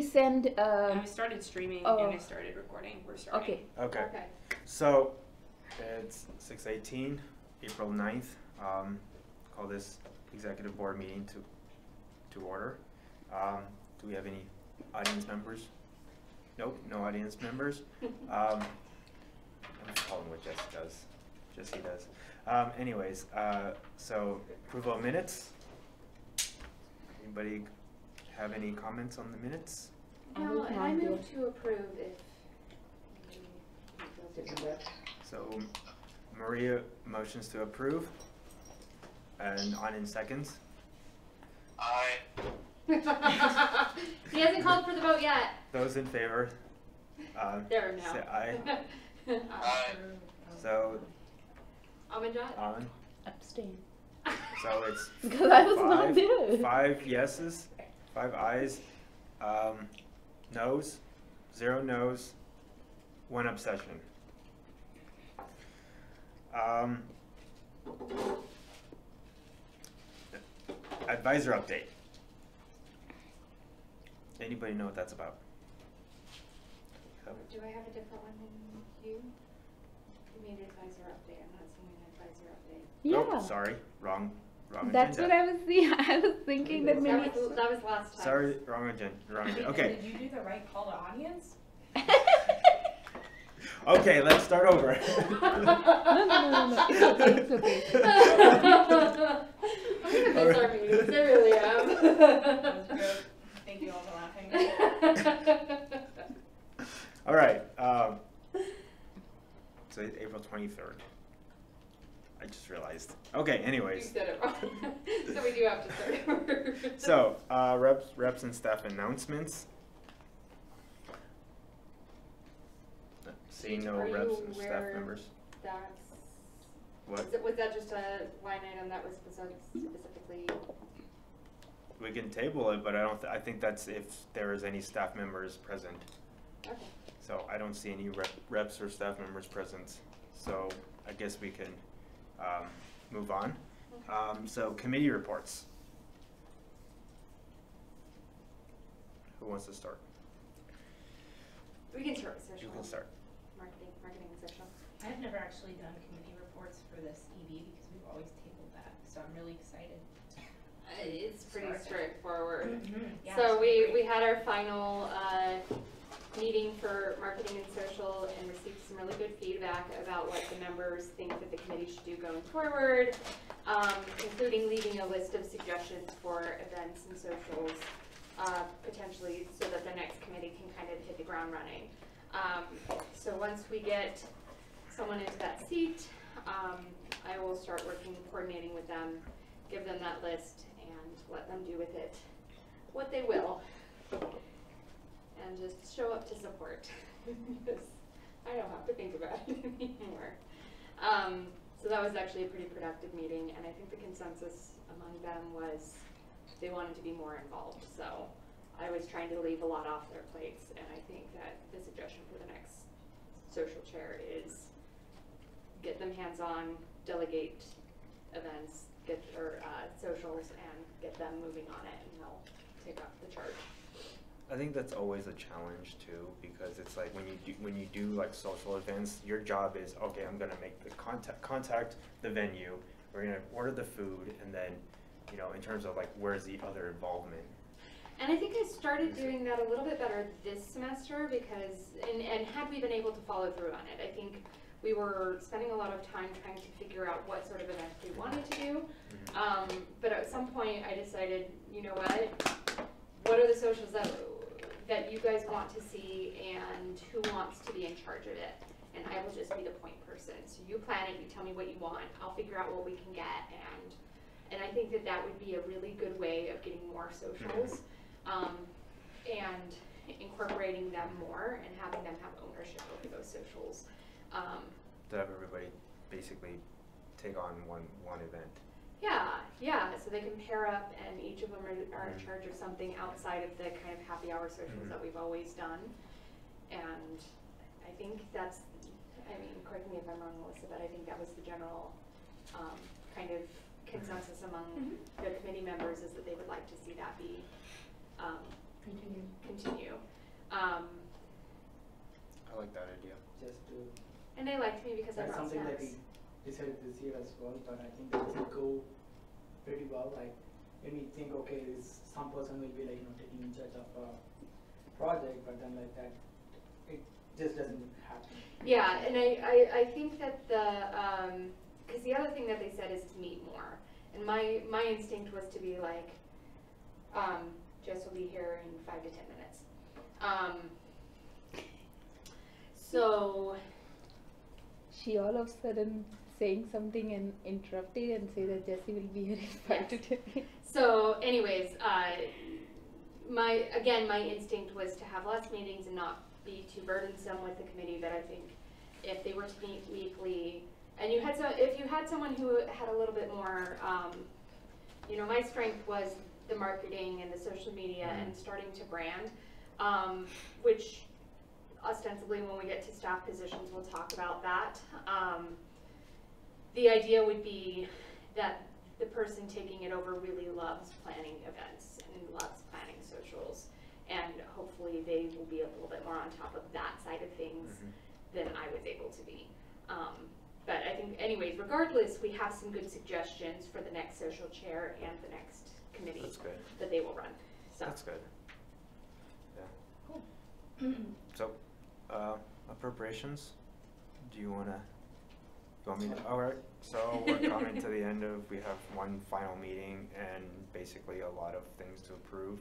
sent. I started streaming and I started recording. We're starting. Okay. So it's 6:18, April 9th. Call this executive board meeting to order. Do we have any audience members? Nope, no audience members. I'm just calling what Jesse does. Jesse does. Anyways, so approval of minutes. Anybody have any comments on the minutes? No, and I move to approve if. So Maria motions to approve, and Anand seconds. Aye. He hasn't called for the vote yet. Those in favor? There now. Say aye. Aye. So Amanjot? on. Abstain. So it's Because I was not there. 5 yeses, 5 ayes, noes, 0 noes, 1 abstention. Advisor update. Anybody know what that's about? Do I have a different one than you? You made advisor update. I'm not seeing an advisor update. Yeah. Oh, sorry, wrong That's agenda. what I was thinking. I was thinking that maybe. That was last time. Sorry, wrong agenda. Okay. Did you do the right call to audience? Okay, let's start over. No. It's okay. I'm gonna miss our meetings. I really am. That was good. Thank you all for laughing. All right. So it's April 23rd. I just realized. Okay. You Anyways. said it wrong. So we do have to start over. So reps and staff announcements. Seeing no Are you reps and staff aware members. That's. What? Was that just a line item that was specifically? We can table it, but I don't. I think that's if there is any staff members present. Okay. So I don't see any reps or staff members present. So I guess we can move on. So committee reports. Who wants to start? We can start with social. You can start. Marketing and social. I've never actually done committee reports for this EB because we've always tabled that, so I'm really excited. It's pretty straightforward. Yeah, So it's we great. had our final meeting for marketing and social and received some really good feedback about what the members think that the committee should do going forward, including leaving a list of suggestions for events and socials, potentially so that the next committee can kind of hit the ground running. So once we get someone into that seat, I will start coordinating with them, give them that list, and let them do with it what they will. And just show up to support, because I don't have to think about it anymore. So that was actually a pretty productive meeting, and I think the consensus among them was they wanted to be more involved. So I was trying to leave a lot off their plates, and I think that the suggestion for the next social chair is get them hands-on, delegate events, socials, and get them moving on it, and they'll take up the charge. I think that's always a challenge too, because it's like when you do like social events, your job is, okay, I'm gonna make the contact the venue, we're gonna order the food, and then, you know, in terms of like where's the other involvement. And I think I started doing that a little bit better this semester because, and had we been able to follow through on it, I think we were spending a lot of time trying to figure out what sort of event we wanted to do. But at some point I decided, you know what are the socials that you guys want to see and who wants to be in charge of it? And I will just be the point person. So you plan it, you tell me what you want, I'll figure out what we can get, and I think that that would be a really good way of getting more socials. And incorporating them more and having them have ownership over those socials. To have everybody basically take on one event. Yeah, so they can pair up and each of them are in charge of something outside of the kind of happy hour socials that we've always done. And I think that's, I mean, correct me if I'm wrong, Melissa, but I think that was the general kind of consensus among the committee members is that they would like to see that be continued. I like that idea. Just to, And they liked me because I that's brought something that snacks. we decided this year as well, but I think that will go pretty well. Like when we think, okay, some person will be like, taking in charge of a project, but then like that, it just doesn't happen. Yeah, and I think that because the other thing that they said is to meet more. And my instinct was to be like, Jess will be here in 5 to 10 minutes. So, She all of a sudden saying something and interrupted and say that Jessie will be here in 5 to 10 minutes. so anyways, my instinct was to have less meetings and not be too burdensome with the committee, but I think if they were to meet weekly, and if you had someone who had a little bit more, my strength was the marketing and the social media and starting to brand, which ostensibly when we get to staff positions, we'll talk about that. The idea would be that the person taking it over really loves planning events and loves planning socials, and hopefully they will be a little bit more on top of that side of things than I was able to be. But I think, anyways, regardless, we have some good suggestions for the next social chair and the next committee That's good. that they will run. So. That's good. Yeah. Cool. So, appropriations. Do you want me to? All right. So we're coming to the end of. We have one final meeting and basically a lot of things to approve.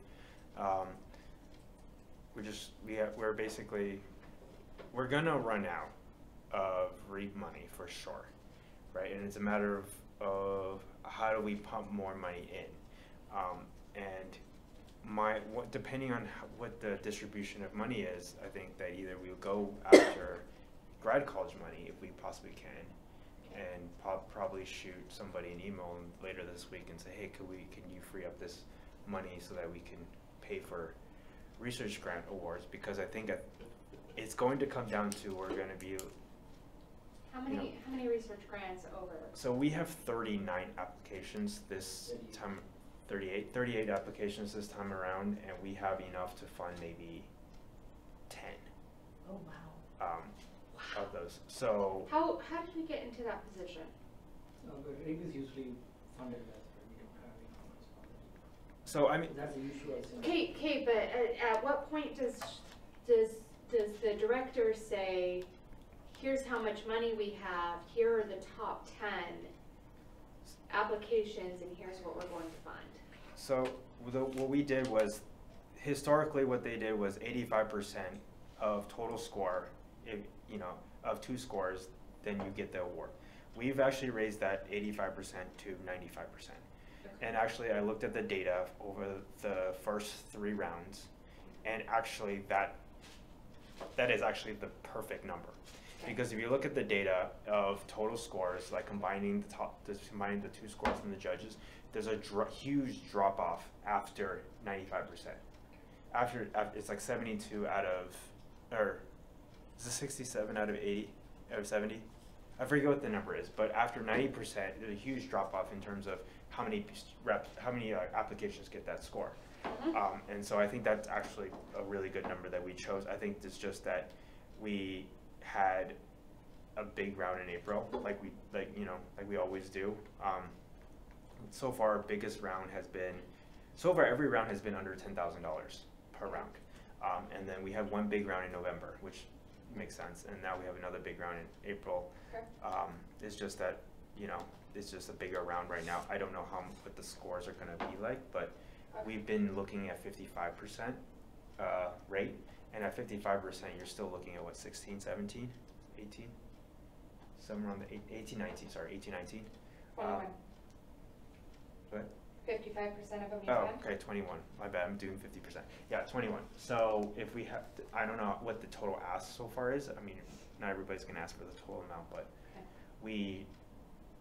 We're gonna run out of REAP money for sure, right? And it's a matter of how do we pump more money in, and depending on what the distribution of money is, I think that either we'll go after grad college money if we possibly can, and probably shoot somebody an email later this week and say, hey, can you free up this money so that we can pay for research grant awards? Because I think it's going to come down to we're going to be. How many research grants over? So we have 39 applications this time. 38 applications this time around, and we have enough to fund maybe 10. Oh wow. Of those. So how did we get into that position? But REAP is usually funded as, but we don't have enough funding. so I mean, That's the usual thing. Okay, but at what point does the director say, here's how much money we have, here are the top 10 applications, and here's what we're going to fund? so what we did was, historically what they did was 85% of total score, if of 2 scores, then you get the award. We've actually raised that 85% to 95%. And actually I looked at the data over the first 3 rounds, and actually that is actually the perfect number. Okay. Because if you look at the data of total scores, like combining the 2 scores from the judges, there's a huge drop off after 95%. After it's like 72 out of, or is it 67 out of 80, out of 70? I forget what the number is, but after 90%, there's a huge drop off in terms of how many applications get that score. And so I think that's actually a really good number that we chose. I think it's just that we had a big round in April, like we always do. So far, our biggest round has been, every round has been under $10,000 per round. And then we have one big round in November, which makes sense. And now we have another big round in April. Okay. It's just that, it's just a bigger round right now. I don't know what the scores are gonna be like, but we've been looking at 55% rate. And at 55%, you're still looking at what, 16, 17, 18? Somewhere around the 18, 19, sorry, 18, 19. 21. What? 55% of them you had? Okay, 21. My bad, I'm doing 50%. Yeah, 21. So if we have, I don't know what the total ask so far is. I mean, not everybody's gonna ask for the total amount, but okay.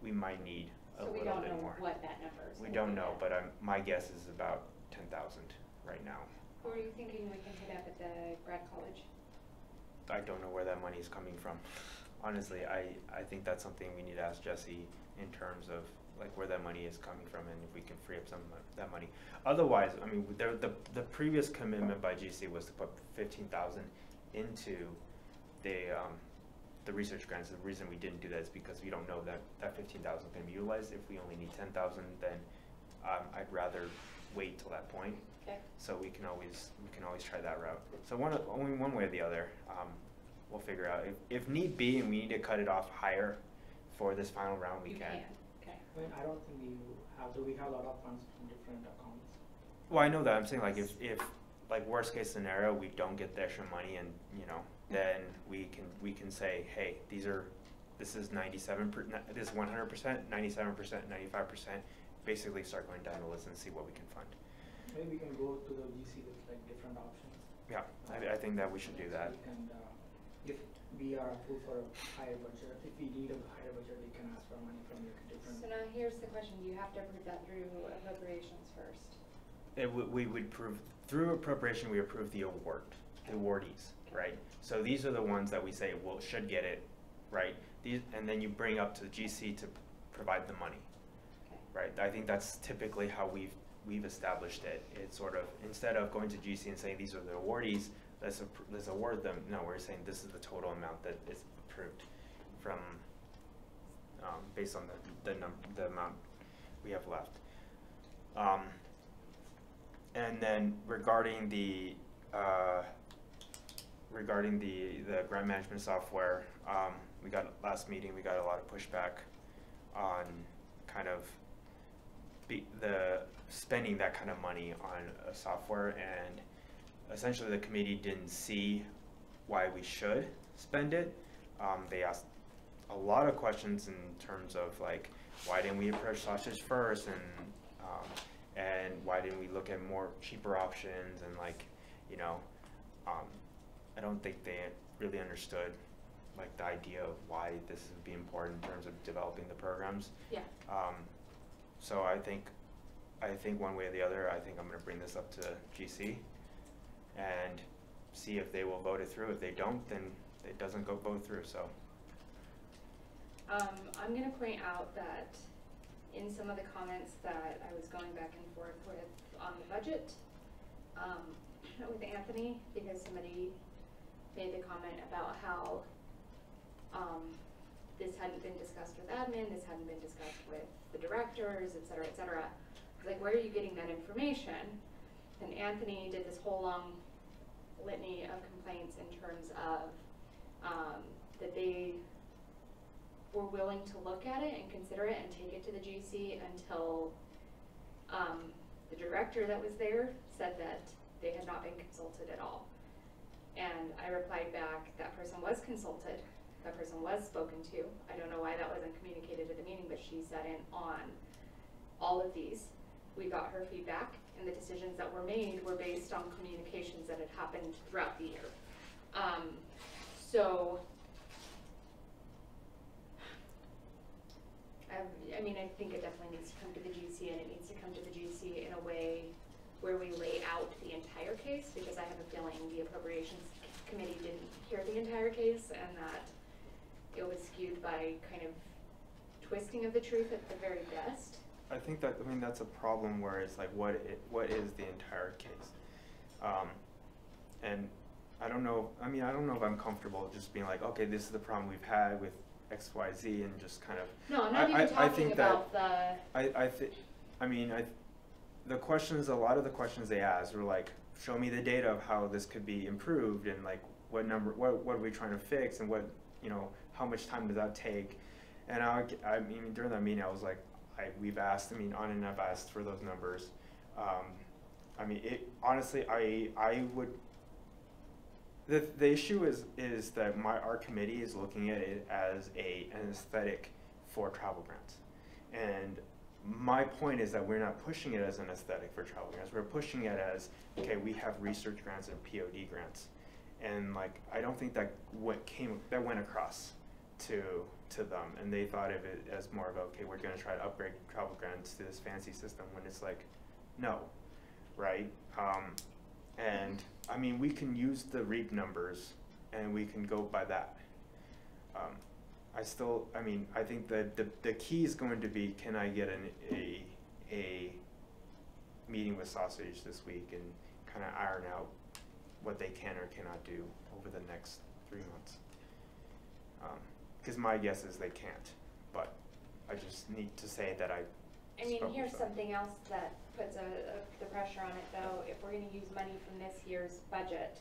we might need a little bit more. So we don't know what that number is. We don't know, but my guess is about 10,000 right now. Who are you thinking we can hit up at the grad college? I don't know where that money is coming from. Honestly, I think that's something we need to ask Jessie in terms of like where that money is coming from and if we can free up some of that money. Otherwise, I mean, the previous commitment by GC was to put 15,000 into the research grants. The reason we didn't do that is because we don't know that 15,000 is going to be utilized. If we only need 10,000, then I'd rather wait till that point. Okay. So we can always try that route. So only one way or the other. We'll figure out. If need be, and we need to cut it off higher for this final round, we You can. Okay. I mean, I don't think we have to. We have a lot of funds from different accounts. Well, I know that. I'm saying like if like worst case scenario we don't get the extra money and then we can say, hey, this is 97%, this is 100%, 97%, 95%. Basically start going down the list and see what we can fund. Maybe we can go to the GC with like different options. Yeah, I think that we should do that. And if we are approved for a higher budget, if we need a higher budget, we can ask for money from different. So now here's the question, do you have to approve that through appropriations first? We would prove through appropriation. We approve the awardees, right? So these are the ones that we say should get it, right? And then you bring up to the GC to provide the money, right? I think that's typically how we've established it. It's sort of, instead of going to GC and saying these are the awardees, let's award them. No, we're saying this is the total amount that is approved from based on the amount we have left. And then regarding the grant management software, we got last meeting. We got a lot of pushback on kind of the spending that kind of money on a software, and essentially the committee didn't see why we should spend it. They asked a lot of questions in terms of like, why didn't we approach sausage first, and why didn't we look at more cheaper options, and like, I don't think they really understood like the idea of why this would be important in terms of developing the programs. Yeah. So I think one way or the other, I think I'm going to bring this up to GC and see if they will vote it through. If they don't, then it doesn't go through. So I'm going to point out that in some of the comments that I was going back and forth with on the budget with Anthony, because somebody made the comment about how this hadn't been discussed with admin, this hadn't been discussed with the directors, et cetera, et cetera. I was like, where are you getting that information? And Anthony did this whole long litany of complaints in terms of that they were willing to look at it and consider it and take it to the GC until the director that was there said that they had not been consulted at all. And I replied back, that person was consulted, that person was spoken to. I don't know why that wasn't communicated at the meeting, but she sat in on all of these. We got her feedback, and the decisions that were made were based on communications that had happened throughout the year. So, I mean, I think it definitely needs to come to the GC, and it needs to come to the GC in a way where we lay out the entire case, because I have a feeling the appropriations committee didn't hear the entire case, and that it was skewed by kind of twisting of the truth at the very best. I think that's a problem where it's like, what is the entire case? And I don't know if I'm comfortable just being like, okay, this is the problem we've had with X, Y, Z, and just kind of. No, I'm not even talking about the. The questions, a lot of the questions they asked were like, show me the data of how this could be improved, and like what are we trying to fix, and what, how much time does that take? And I mean during that meeting I was like, we've asked, on and I've asked for those numbers. Honestly, I would. The issue is that our committee is looking at it as an aesthetic for travel grants, and my point is that we're not pushing it as an aesthetic for travel grants. We're pushing it as, okay, we have research grants and POD grants, and like I don't think that went across to them, and they thought of it as more of, okay, we're going to try to upgrade travel grants to this fancy system, when it's like, no, right? And we can use the REAP numbers and we can go by that. I mean, I think the key is going to be, can I get a meeting with Sausage this week and kind of iron out what they can or cannot do over the next 3 months. Because my guess is they can't, but I just need to say that I mean, spoke with here's them. something else that puts the pressure on it though. If we're gonna use money from this year's budget,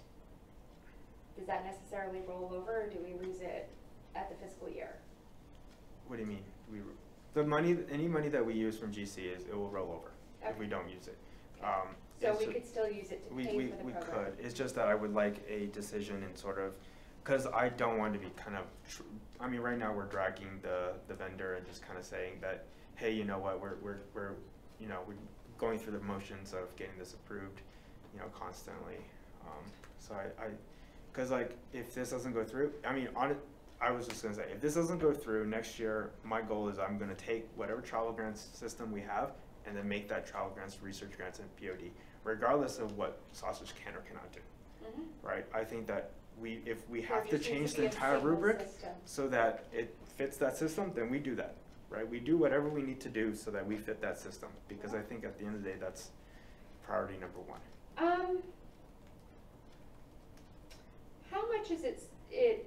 does that necessarily roll over, or do we lose it at the fiscal year? What do you mean? Any money that we use from GC it will roll over if we don't use it. So we could still use it to pay for the program? We could. It's just that I would like a decision in sort of, because I don't want to be kind of, I mean, right now we're dragging the vendor and just kind of saying that, hey, you know what, we're you know, we're going through the motions of getting this approved, you know, constantly. So because like, if this doesn't go through, I mean, I was just gonna say, if this doesn't go through next year, my goal is I'm gonna take whatever travel grants system we have and then make that travel grants, research grants, and POD, regardless of what Sausage can or cannot do. Mm-hmm. Right? I think that if we There have to just needs change to the be a entire single rubric system. so that it fits that system, then we do that. Right? We do whatever we need to do so that we fit that system, because I think at the end of the day, that's priority number one. How much is it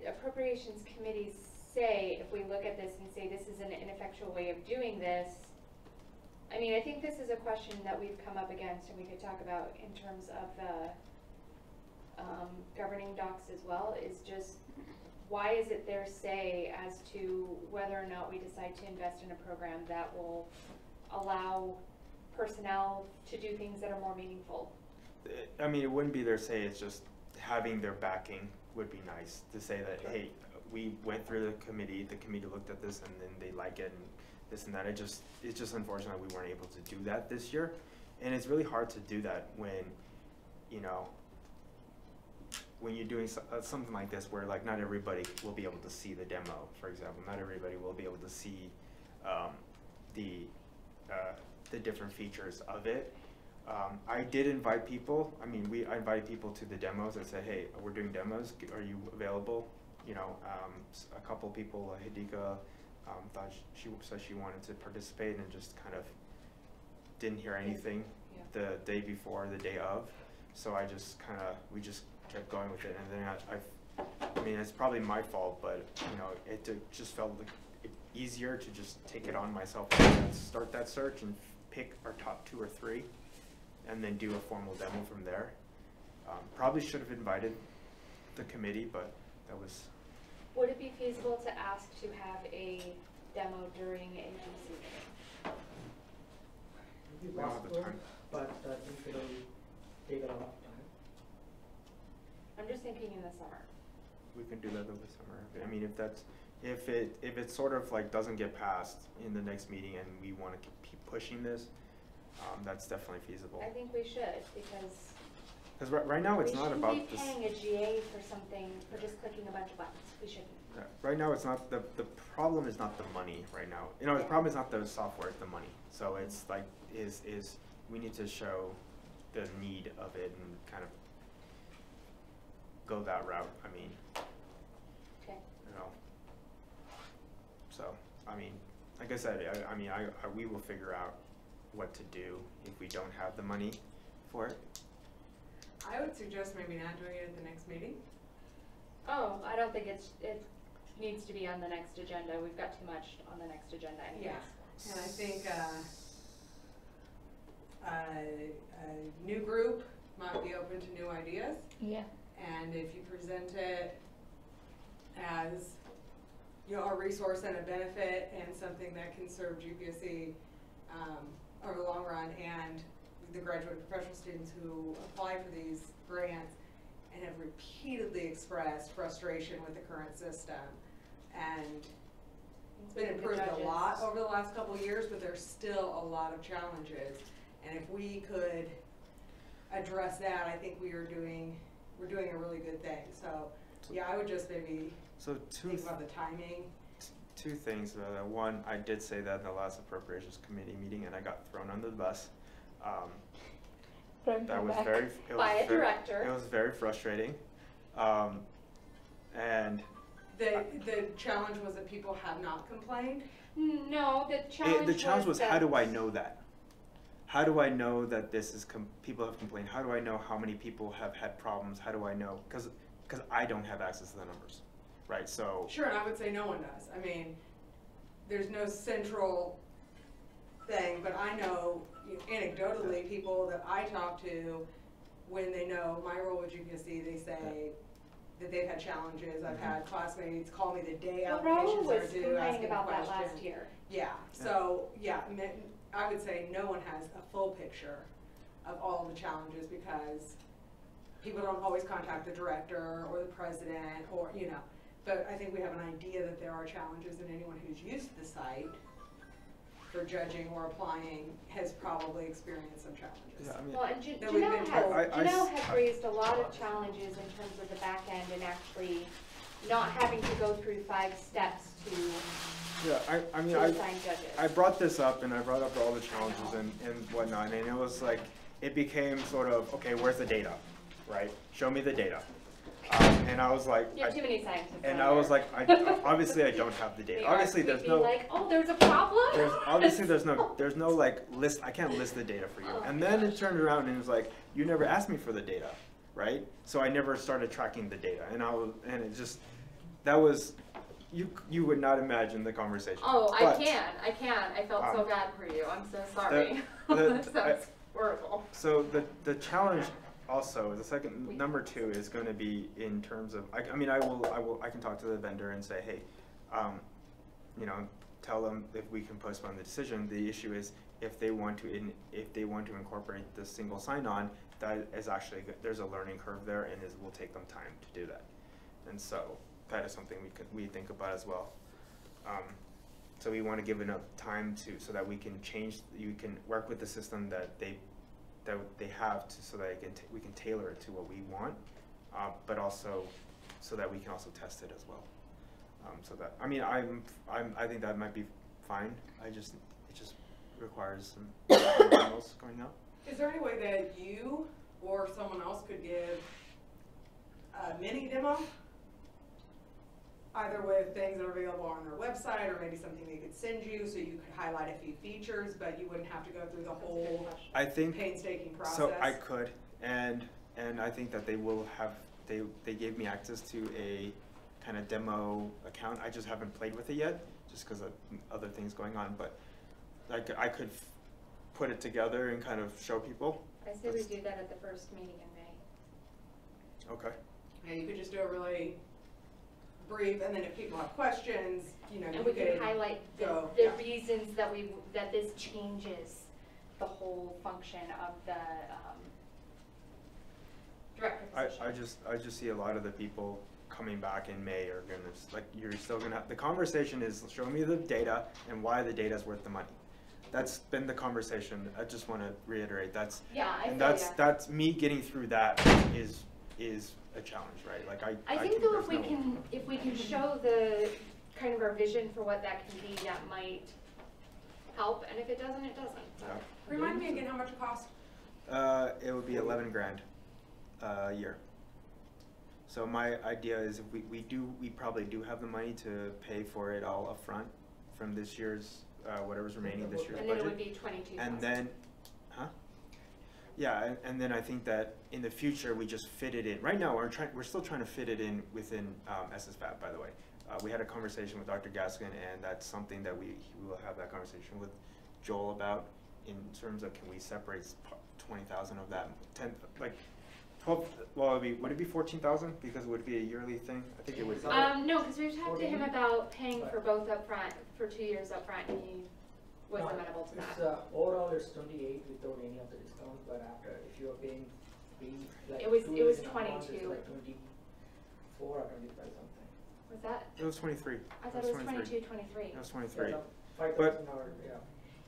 appropriations committees say if we look at this and say this is an ineffectual way of doing this? I mean, I think this is a question that we've come up against and we could talk about in terms of governing docs as well, is just why is it their say as to whether or not we decide to invest in a program that will allow personnel to do things that are more meaningful? I mean, it wouldn't be their say, it's just having their backing would be nice to say that, hey, we went through the committee looked at this and then they like it and this and that. It's just unfortunate we weren't able to do that this year. And it's really hard to do that when, you know, when you're doing something like this where like not everybody will be able to see the demo, for example. Not everybody will be able to see the different features of it. I did invite people. I mean, I invited people to the demos. I said, hey, we're doing demos. Are you available? You know, a couple people, Hidika, thought she said she wanted to participate and just kind of didn't hear anything the day before, the day of. So we just kept going with it. And then I mean, it's probably my fault, but you know, it just felt like easier to just take it on myself and start that search and pick our top 2 or 3 and then do a formal demo from there. Probably should have invited the committee, but that was... Would it be feasible to ask to have a demo during a GC meeting? It would be We don't have the possible, time. but I think it'll take a lot of time. I'm just thinking in the summer. We can do that over the summer. I mean, if it sort of like doesn't get passed in the next meeting and we want to keep pushing this, that's definitely feasible. I think we should, because right now it's not about we shouldn't be paying a GA for something, for just clicking a bunch of buttons. We shouldn't. Right now it's not, the problem is not the money right now. You know, the problem is not the software, it's the money. So it's like, we need to show the need of it and kind of go that route. I mean, Okay. you know, so, I mean, like I said, we will figure out what to do if we don't have the money for it. I would suggest maybe not doing it at the next meeting. Oh, I don't think it needs to be on the next agenda. We've got too much on the next agenda anyways. Yeah, and I think a new group might be open to new ideas. Yeah. And if you present it as, you know, a resource and a benefit and something that can serve GPSC over the long run, and the graduate professional students who apply for these grants and have repeatedly expressed frustration with the current system. And it's been improved a lot over the last couple of years, but there's still a lot of challenges. And if we could address that, I think we're doing a really good thing. So yeah, I would just maybe think about the timing. 2 things. One, I did say that in the last appropriations committee meeting, and I got thrown under the bus. That was by a director. It was very frustrating. And The challenge was that people have not complained. No, the challenge The challenge was, how that- do I know that? How do I know that this is, people have complained? How do I know how many people have had problems? How do I know? Because I don't have access to the numbers, right? So. Sure, and I would say no one does. I mean, there's no central thing, but I know anecdotally people that I talk to, when they know my role with GPSC, they say that they've had challenges. I've had classmates call me the day Well, applications Raul are was due, complaining asking about that questions. last year. Yeah, so, yeah, I would say no one has a full picture of all of the challenges because people don't always contact the director or the president or, you know, but I think we have an idea that there are challenges, and anyone who's used the site for judging or applying has probably experienced some challenges. Yeah, I mean, Well, and That we've been told. Janelle has raised a lot of challenges in terms of the back end and actually not having to go through 5 steps to yeah, I mean, assign judges. I brought this up, and I brought up all the challenges and whatnot, and it was like, it became sort of, okay, where's the data, right? Show me the data. And I was like, You have too many scientists. and on I was there. like, obviously I don't have the data. Obviously We'd there's be no, like, oh, there's a problem. there's no like list, I can't list the data for you. Oh And my then it gosh. turned around and it was like, you never asked me for the data, right? So I never started tracking the data, and it just, that was, you would not imagine the conversation. Oh, But, I can. I felt so bad for you. I'm so sorry. the- That sounds horrible. So the challenge also, the second, number 2 is going to be in terms of, I can talk to the vendor and say, hey, you know, tell them if we can postpone the decision. The issue is if they want to incorporate the single sign-on, that is actually good. There's a learning curve there, and it will take them time to do that. And so that is something we think about as well. So we want to give enough time so that we can you can work with the system that they have so that we can tailor it to what we want, but also so that we can also test it as well. So that, I mean, I think that might be fine. It just requires some emails going out. Is there any way that you or someone else could give a mini demo? Either with things that are available on their website, or maybe something they could send you so you could highlight a few features, but you wouldn't have to go through the whole I think painstaking process. so. I could, and I think that they will have. They gave me access to a kind of demo account. I just haven't played with it yet, just because of other things going on. But I could put it together and kind of show people. I say we do that at the first meeting in May. Okay. Yeah, you could just do a really brief, and then if people have questions, you know, And you we can could highlight the yeah. reasons that this changes the whole function of the director position. I just see a lot of the people coming back in May are gonna, like, you're still gonna have, the conversation is, show me the data and why the data is worth the money. That's been the conversation. I just want to reiterate, that's, Yeah, I and feel that's, ya. that's me getting through that is a challenge, right? Like I think though there's if we can show the kind of our vision for what that can be, that might help, and if it doesn't, it doesn't. So. Yeah. Remind me again how much it costs. It would be 11 grand a year. So my idea is if we probably do have the money to pay for it all up front from this year's, whatever's remaining this year's And then it would budget. be 22,000. And then, yeah, and then I think that in the future we just fit it in. Right now we're still trying to fit it in within SSFAB, by the way. We had a conversation with Dr. Gaskin, and that's something that we will have that conversation with Joel about in terms of, can we separate 20,000 of that, 10, like 12, well, would it be 14,000 because it would be a yearly thing? I think it would. No, because we've talked to him about paying for both up front, for 2 years up front, and he was amenable to It's, that. overall it's 28 without any of the discounts, but after, if you are paying free, like It was 2 years in 22. advance, it's like 24 or 25 something. Was that? It was 23. I thought it was 22, 23. It was 23. Yeah, 5,000 But- or, yeah.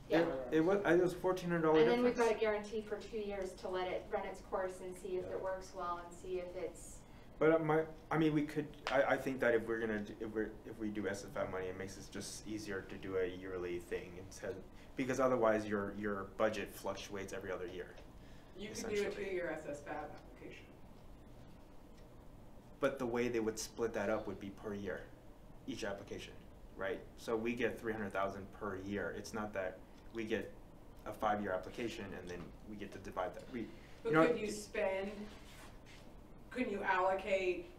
Yeah. It was $1,400 And then we've got a difference. guarantee for 2 years to let it run its course and see if it works well and see if it's. But I mean, we could. I think that if we do SFF money, it makes it just easier to do a yearly thing instead, because otherwise your budget fluctuates every other year. You could do a Essentially. 2-year SSFAB application. But the way they would split that up would be per year. each application, right? So we get 300,000 per year. It's not that we get a 5-year application and then we get to divide that. But couldn't you allocate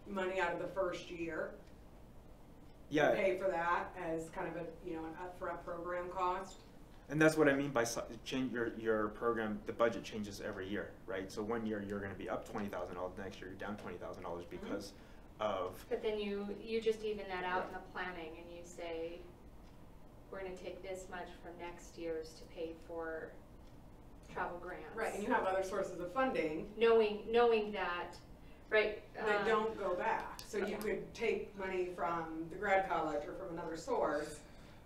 money out of the first year? Yeah. To pay for that as kind of a, an upfront program cost? And that's what I mean by change your program. The budget changes every year, right? So one year you're going to be up $20,000. Next year you're down $20,000 because of. But then you just even that out in the planning, and you say, we're going to take this much from next year's to pay for travel grants. Right, and you have other sources of funding. Knowing that, right? That don't go back. So you could take money from the grad college or from another source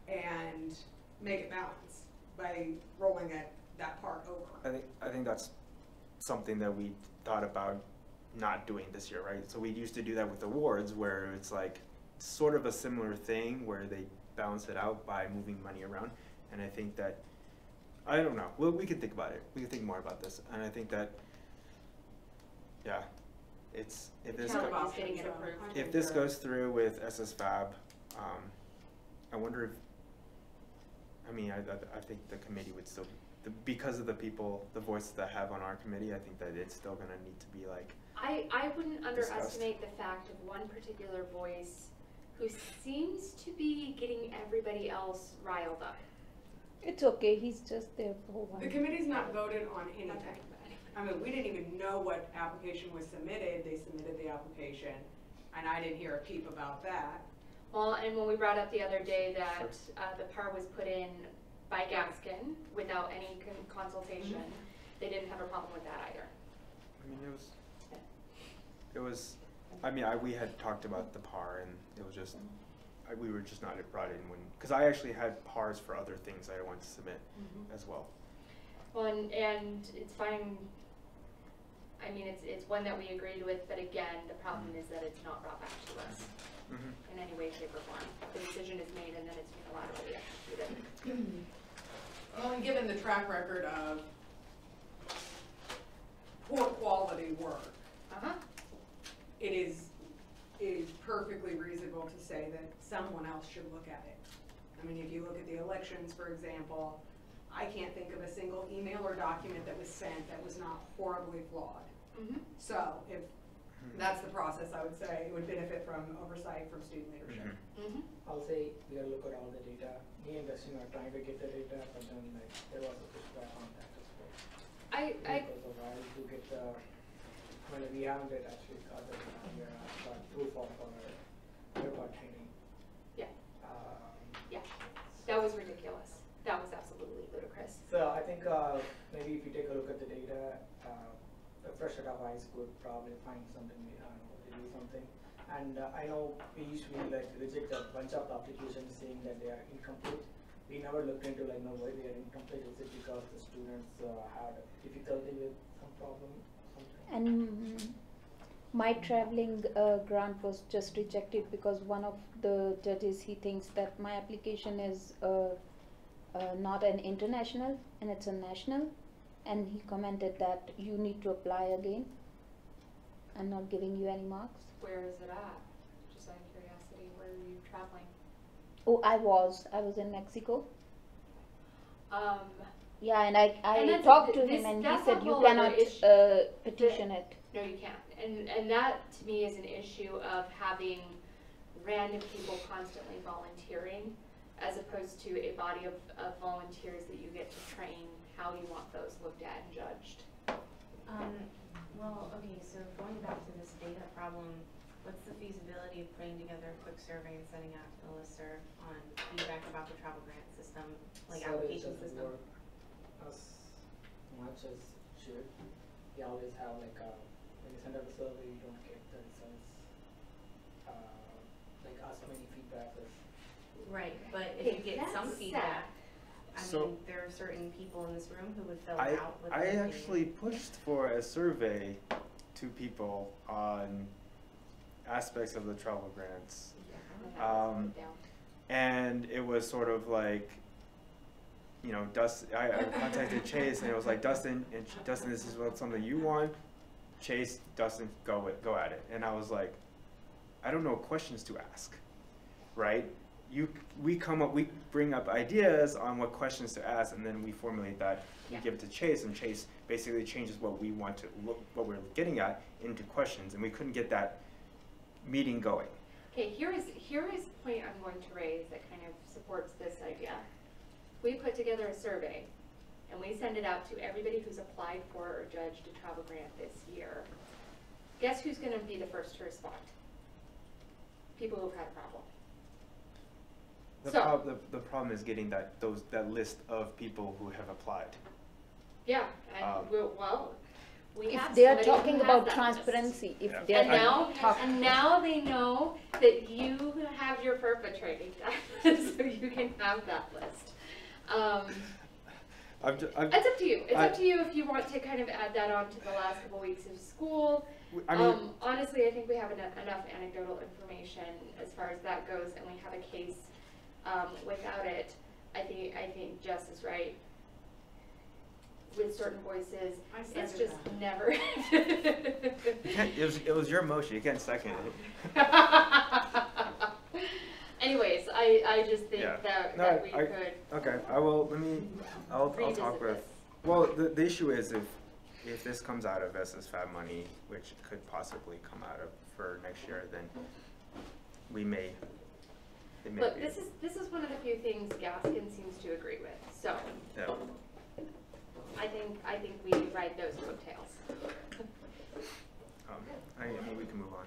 and make it balance by rolling that part over. I think that's something that we thought about not doing this year, right? So we used to do that with awards, where it's like sort of a similar thing where they balance it out by moving money around. And I think that, I don't know, we can think about it. We can think more about this. And I think that, yeah, it's, if this goes through with SSFAB, I wonder if, I think the committee would still, because of the people, the voices that have on our committee, I think that it's still gonna need to be like I wouldn't discussed. underestimate the fact of one particular voice who seems to be getting everybody else riled up. It's okay, he's just there for one. The committee's not voted on anything. Okay. I mean, we didn't even know what application was submitted. They submitted the application, and I didn't hear a peep about that. Well, and when we brought up the other day that the PAR was put in by Gaskin without any consultation, they didn't have a problem with that either. We had talked about the PAR, and it was just, we were just not brought in because I actually had PARs for other things I wanted to submit as well. Well, and it's fine. I mean, it's one that we agreed with, but again, the problem is that it's not brought back to us in any way, shape, or form. The decision is made and then it's unilaterally executed. Well, and given the track record of poor quality work, it is perfectly reasonable to say that someone else should look at it. I mean, if you look at the elections, for example, I can't think of a single email or document that was sent that was not horribly flawed. So if that's the process, I would say it would benefit from oversight from student leadership. I'll say we gotta look at all the data. Me and Dustin are trying to get the data, but then there was a pushback on that as well. Because of while to get the, we haven't yet actually got the data. We are got proof of our airport training. Yeah. That was ridiculous. That was absolutely ludicrous. So I think maybe if you take a look at the data, a fresh set of eyes could probably find something, review something. And I know we usually reject a bunch of applications saying that they are incomplete. We never looked into why they are incomplete. Is it because the students had difficulty with some problem or something? And my traveling grant was just rejected because one of the judges, he thinks that my application is not an international and it's a national, and he commented that you need to apply again. I'm not giving you any marks. Where is it at? Just out of curiosity, where are you traveling? Oh, I was in Mexico. Yeah, and I talked to him and he said you cannot petition it. No, you can't. And that to me is an issue of having random people constantly volunteering, as opposed to a body of volunteers that you get to train how you want those looked at and judged. Well, okay, so going back to this data problem, what's the feasibility of putting together a quick survey and sending out to the listserv on feedback about the travel grant system, like application system? Work as much as should. We always have when you send out the survey, you don't get the results as many feedback as. Right, but if you get some feedback, there are certain people in this room who would fill it out with I actually pushed for a survey to people on aspects of the travel grants. And it was sort of like, I contacted Chase and it was like, Dustin, this is something you want. Chase, Dustin, go at it. And I was like, I don't know questions to ask. right? We bring up ideas on what questions to ask, and then we formulate that. We Yeah. give it to Chase, and Chase basically changes what we want to what we're getting at into questions, and we couldn't get that meeting going. Okay, here is the point I'm going to raise that kind of supports this idea. We put together a survey, and we send it out to everybody who's applied for or judged a travel grant this year. Guess who's going to be the first to respond? People who've had a problem. The problem is getting that list of people who have applied. Yeah, and we have If they are somebody who talking has about that transparency, Yeah. if they are and now they know that you have your FERPA training done, so you can have that list. It's up to you. It's up to you if you want to kind of add that on to the last couple weeks of school. I mean, Honestly, I think we have enough anecdotal information as far as that goes, and we have a case without it. I think Jess is right. With certain voices, it's just never. it was your motion. You can't second it. Anyways, I just think Yeah. that we could. Okay, I'll revisit talk with. this. Well, the issue is if this comes out of SSFAB money, which could possibly come out of for next year, then we may. It may Look, be. this is one of the few things Gaskin seems to agree with. So Yeah. I think we ride those coattails. I mean, we can move on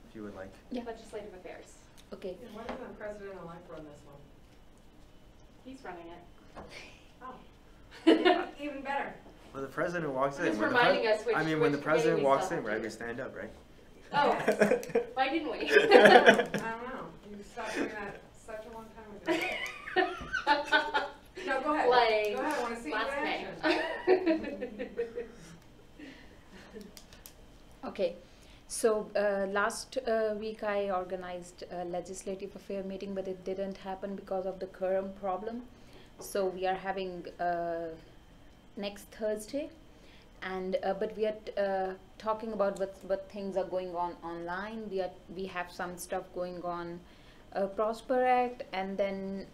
if you would like. Yeah. Legislative affairs. okay. And why doesn't President-elect run this one? He's running it. Oh. Even better. When the president walks in, Just when reminding us when the which president committee we walks still in, have right, to we do. stand up, right? Oh, why didn't we? I don't know. You stopped doing that such a long time ago. No, go ahead. Like Go ahead, I want to see your last May. reaction. Okay, so last week I organized a legislative affair meeting, but it didn't happen because of the current problem. So we are having next Thursday, and but we are talking about what things are going on online. We have some stuff going on Prosper Act, and then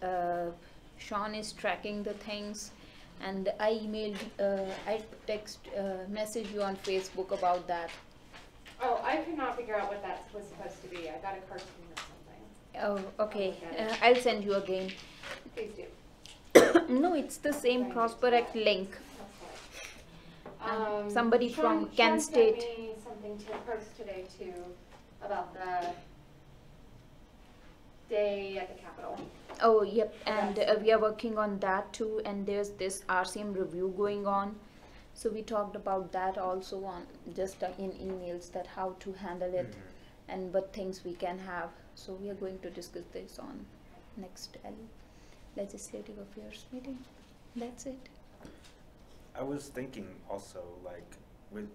Sean is tracking the things. And I emailed, I messaged you on Facebook about that. Oh, I could not figure out what that was supposed to be. I got a cartoon or something. Oh, okay. I'll look at it. I'll send you again. Please do. No, it's the same Prosper Act link. Somebody from Kent Sean State. sent me something to post today too about the day at the Capitol. Oh, yep. And we are working on that too. And there's this RCM review going on. So we talked about that also on just in emails, that how to handle it and what things we can have. So we are going to discuss this on next legislative affairs meeting. That's it. I was thinking also, like, with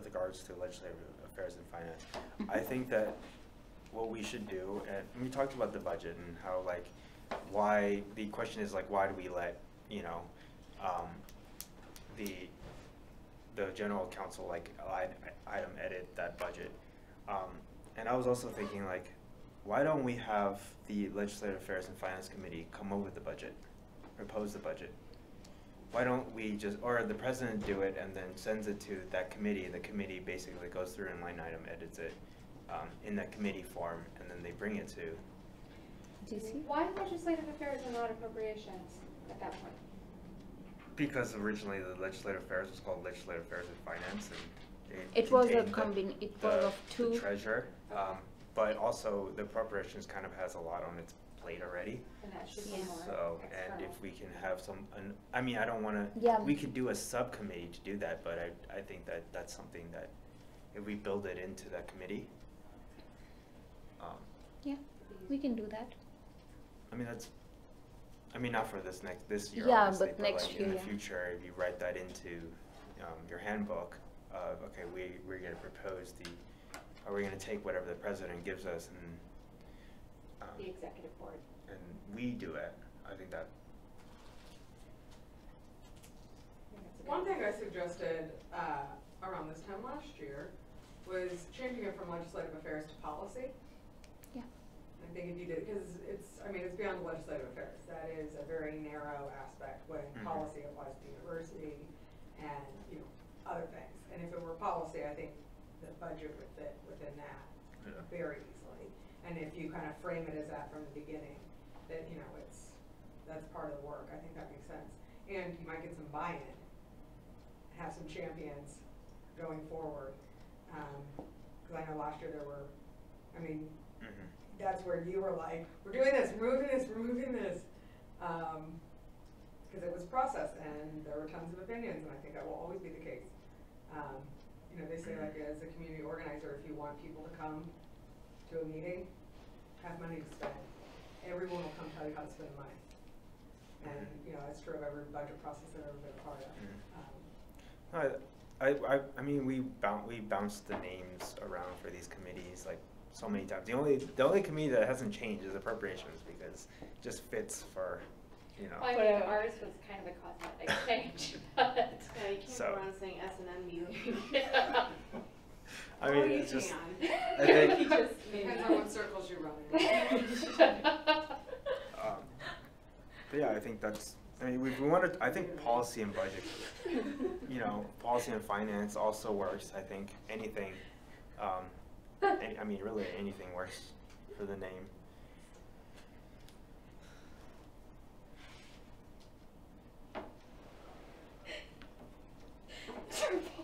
regards to legislative affairs and finance, I think that what we should do, and we talked about the budget and how, like, why, the question is, like, why do we let, you know, the general counsel, like, item edit that budget. And I was also thinking, like, why don't we have the Legislative Affairs and Finance Committee come up with the budget, propose the budget? Why don't we just, or the president do it and then sends it to that committee, and the committee basically goes through and line item edits it in that committee form, and then they bring it to. GC? Why legislative affairs and not appropriations at that point? Because originally the Legislative Affairs was called Legislative Affairs and Finance, and It was a contained it was of two. the treasurer, but also the appropriations kind of has a lot on its plate already. And that should be Yeah. more So, external. and if we can have I mean, I don't want to, Yeah. we could do a subcommittee to do that, but I think that that's something that if we build it into that committee, Yeah, we can do that. I mean, not for this year, Yeah, obviously, but next like year, in the yeah. future, if you write that into your handbook, okay, we're going to propose or we're going to take whatever the president gives us and The executive board. and we do it. I think that. One thing I suggested around this time last year was changing it from legislative affairs to policy. Yeah. I think if you did, because it's beyond legislative affairs. That is a very narrow aspect when policy applies to the university and, other things. And if it were policy, I think the budget would fit within that very easily. And if you kind of frame it as that from the beginning, that, that's part of the work, I think that makes sense. And you might get some buy-in, have some champions going forward. Because I know last year there were, that's where you were like, we're doing this, we're moving this. Because it was processed and there were tons of opinions, and I think that will always be the case. They say, like, as a community organizer, if you want people to come to a meeting, have money to spend. Everyone will come tell you how to spend the money. And, it's true of every budget process I've ever been a part of. We bounced the names around for these committees like so many times. The only committee that hasn't changed is appropriations, because it just fits for, Well, I mean, ours was kind of a cosmetic change, but Yeah, you can't go around saying S&M meeting. It's just, can. I think, Depends on what circles you run in. but yeah, I think that's, we wanted, I think policy and budget, policy and finance also works. I think anything, really anything works for the name.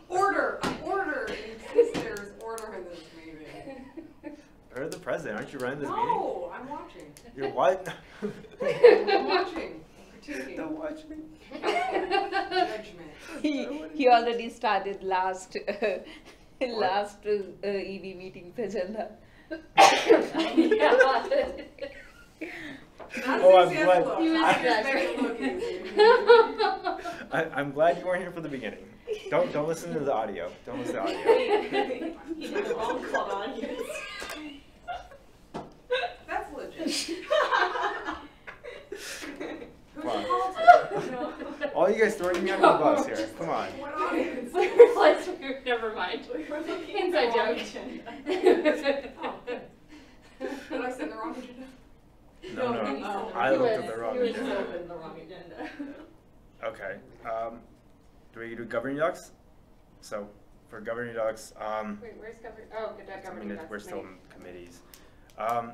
Order! There's order in this meeting. You're the president, aren't you running this meeting? No, I'm watching. You're what? I'm watching. Critiquing. Don't watch me. Judgment. He already started last EB meeting agenda. Oh, I'm glad. I'm glad you weren't here for the beginning. Don't listen to the audio. Don't listen to the audio. He did the wrong call on you. That's legit. Who's Wow. the call to? No. All you guys throwing me under the bus here. Come on. What audience? Never mind. We were looking Inside at the wrong joke. agenda. Oh, good. Did I send the wrong agenda? No. I looked at the wrong He was agenda. open the wrong agenda. Okay. Do we do governing docs? So for governing docs, Wait, where's governing? Oh, the governing docs we're still committee. in committees.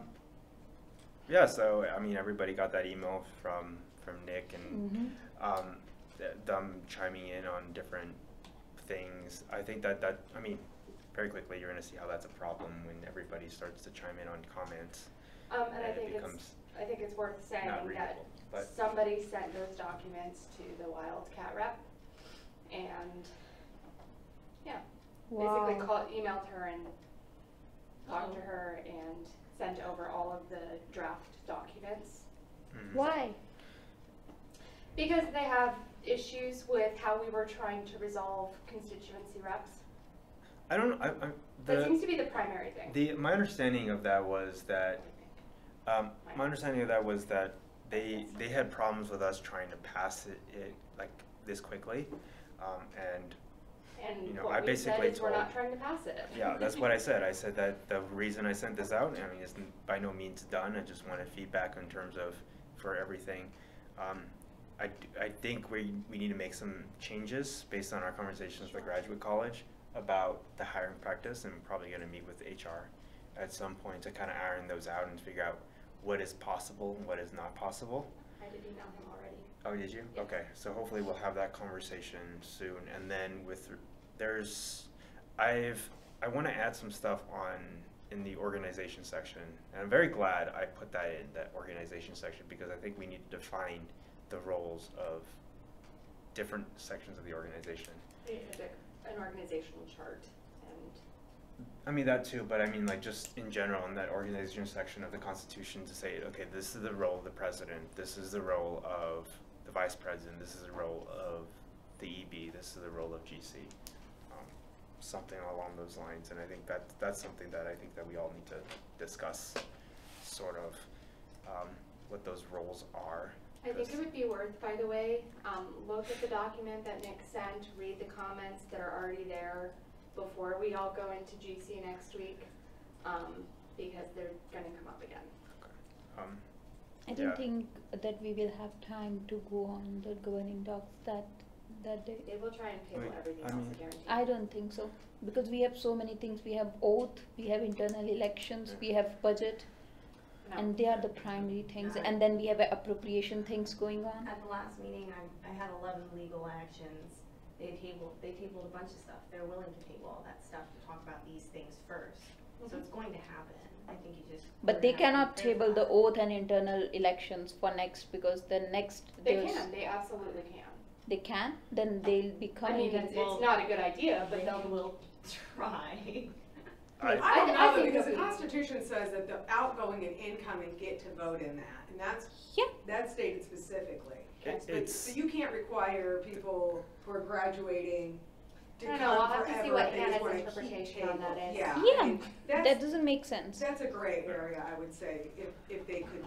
Yeah. So everybody got that email from Nick and them chiming in on different things. I think that very quickly you're going to see how that's a problem when everybody starts to chime in on comments. And I it think becomes it's worth saying not that readable, but somebody sent those documents to the Wildcat rep, and basically emailed her and talked to her and sent over all of the draft documents. Why? Because they have issues with how we were trying to resolve constituency reps. I don't know. That seems to be the primary thing. My understanding of that was that they had problems with us trying to pass it like this quickly, and what I we basically said is we're told, not trying to pass it. Yeah, that's what I said. I said that the reason I sent this out, is by no means done. I just wanted feedback in terms of for everything. I think we need to make some changes based on our conversations with the graduate college about the hiring practice, and probably going to meet with HR at some point to kind of iron those out and figure out what is possible and what is not possible. I did email him already. Oh, did you? Yeah. Okay, so hopefully we'll have that conversation soon. And then I want to add some stuff in the organization section, and I'm very glad I put that in that organization section, because I think we need to define the roles of different sections of the organization. An organizational chart, and That too, but like just in general in that organization section of the Constitution to say, okay, this is the role of the president, this is the role of the vice president, this is the role of the EB, this is the role of GC, something along those lines. And I think that's something that I think that we all need to discuss, sort of what those roles are. I think it would be worth, by the way, look at the document that Nick sent, read the comments that are already there before we all go into GC next week, because they're gonna come up again. I don't Yeah. think that we will have time to go on the governing docs that day. They will try and table Wait, everything I else, mean- I guarantee. I don't think so, because we have so many things. We have oath, we have internal elections, we have budget, No. and they are the primary things. No. And then we have appropriation things going on. At the last meeting, I had 11 legal actions. They tabled a bunch of stuff. They're willing to table all that stuff to talk about these things first. So it's going to happen. I think you just. But we're they gonna have cannot to be table prepared the for that. oath and internal elections for next, because the next They there's- can, they absolutely can. They can, then they'll be I coming. mean, it's not a good idea, but They they will try. I don't I know, think because that the we- Constitution says that the outgoing and incoming get to vote in that, and Yeah. that's stated specifically. It- But- it's- So you can't require people who are graduating to I don't come know, I'll have to see forever what if they just Hannah's wanna keep interpretation on that tables. is. Yeah, Yeah, I mean, that doesn't make sense. that's a gray area, I would say, if they could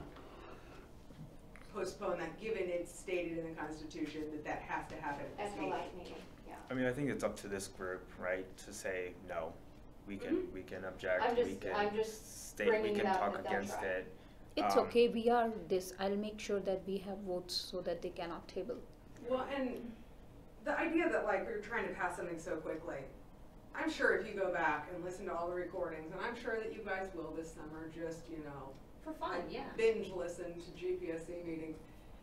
postpone that, given it's stated in the Constitution that has to happen at At this the meeting. last meeting, yeah. I mean, I think it's up to this group, right, to say, no, we can, we can object, I'm we just- I'm can just state, we bringing can it up talk that they'll against try. it. It's Um, okay, we are this. I'll make sure that we have votes so that they cannot table. Well, and the idea that like we're trying to pass something so quickly, I'm sure if you go back and listen to all the recordings, and I'm sure that you guys will this summer, just, you know, For fun, yeah. binge listen to GPSC meetings,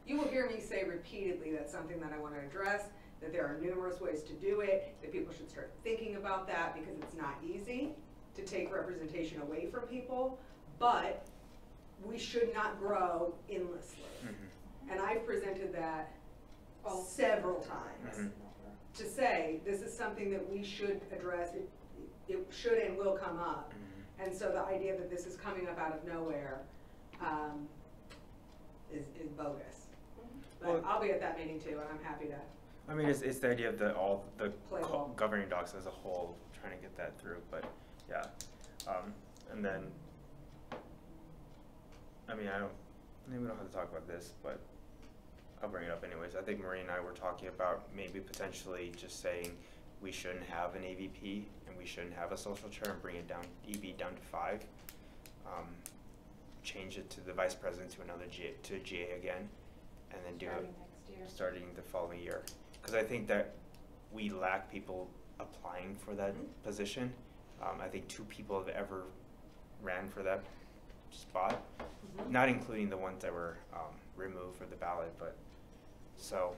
you will hear me say repeatedly that's something that I want to address, that there are numerous ways to do it, that people should start thinking about that because it's not easy to take representation away from people, but we should not grow endlessly. Mhm. And I've presented that Oh. several times Mhm. to say this is something that we should address. It should and will come up. Mhm. And so the idea that this is coming up out of nowhere is bogus. But Well- I'll be at that meeting too, and I'm happy to. I mean, it's the idea of all the Play ball. governing docs as a whole, trying to get that through, but, yeah. And then, I mean, maybe we don't have to talk about this, but I'll bring it up anyways. I think Marie and I were talking about maybe potentially just saying we shouldn't have an AVP and we shouldn't have a social chair and bring it down, EB down to 5. Change it to the vice president to another to GA again, and then do Starting it next year. starting the following year. Because I think that we lack people applying for that position. I think 2 people have ever ran for that spot, not including the ones that were removed for the ballot. But so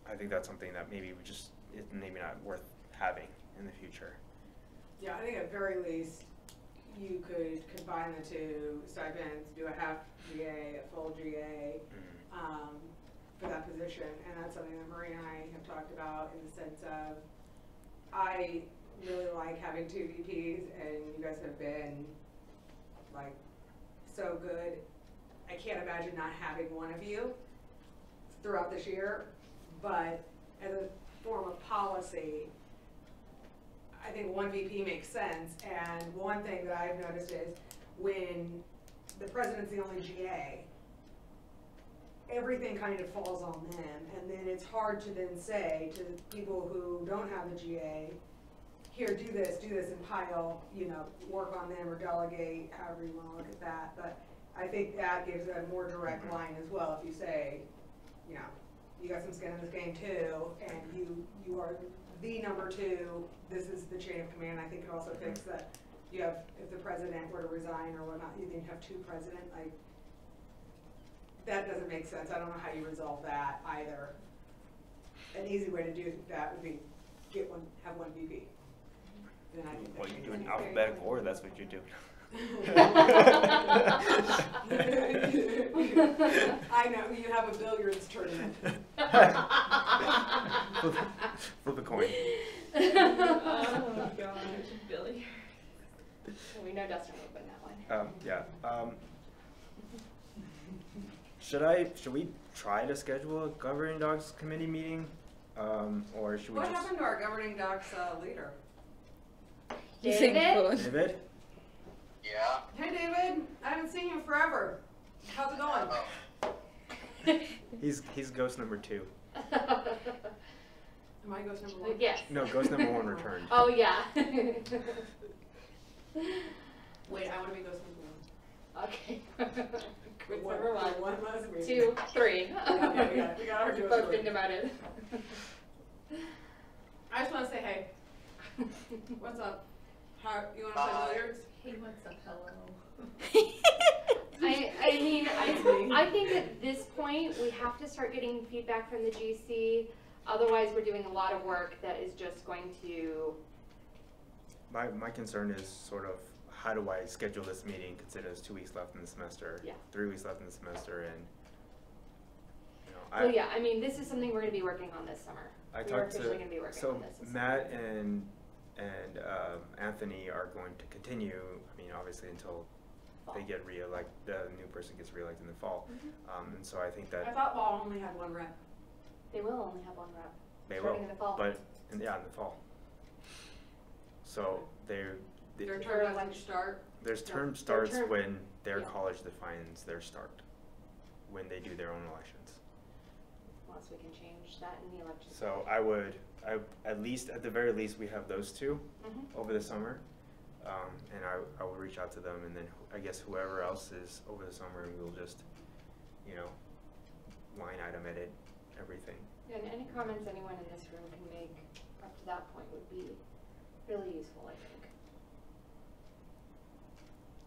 I think that's something that maybe we just is maybe not worth having in the future. Yeah, I think at very least you could combine the 2 stipends, do a half GA, a full GA. For that position, and that's something that Marie and I have talked about in the sense of I really like having 2 VPs, and you guys have been like so good. I can't imagine not having one of you throughout this year, but as a form of policy, I think 1 VP makes sense. And one thing that I've noticed is when the president's the only GA, everything kind of falls on them, and then it's hard to then say to people who don't have the GA, here, do this, and pile, work on them or delegate, however you want to look at that. But I think that gives a more direct line as well. If you say, you got some skin in this game too, and you are the number 2, this is the chain of command. I think it also fixes that you have, if the president were to resign or whatnot, you then have 2 president, that doesn't make sense. I don't know how you resolve that either. An easy way to do that would be have 1 VP. Then I think that Well, you makes do an sense. alphabetical order. That's what you do. I know, you have a billiards tournament. Flip a coin. Oh gosh, Billy. We know Dustin will win that one. Yeah. Should we try to schedule a governing docs committee meeting, or should we What just? happened to our governing docs leader? Using phone. David? Yeah. Hey David, I haven't seen you forever. How's it going? Oh, He's ghost number 2. Am I ghost number 1? Yes. No, ghost number 1 returned. Oh, yeah. Wait, I wanna be ghost number one. Okay. Group One- number one. One last meeting. 2, 3. We got our We've ghost both number. been demoted. I just wanna say, hey, what's up? How, you wanna play billiards? Hey, what's up, hello? I mean, I think at this point, we have to start getting feedback from the GC. Otherwise, we're doing a lot of work that is just going to. My concern is sort of, how do I schedule this meeting, consider there's 2 weeks left in the semester, Yeah. 3 weeks left in the semester, and, you know, So yeah, I mean, this is something we're gonna be working on this summer. I We are talked officially to, gonna be working so on this summer. Matt and Anthony are going to continue, I mean, obviously until they get re-elected, the new person gets re-elected in the fall. Mhm. And so I think I that thought Ball only had one rep. They will only have one rep. they will, starting in the fall. but, in the fall. So Their Their term doesn't election- start. there's Yeah, term their starts term- when their yeah. college defines their start, when they do their own elections. Unless we can change that in the election. So at the very least, we have those 2 Mhm. over the summer. And I will reach out to them, and then I guess whoever else is over the summer, and we'll just, you know, line item edit everything. And any comments anyone in this room can make up to that point would be really useful, I think.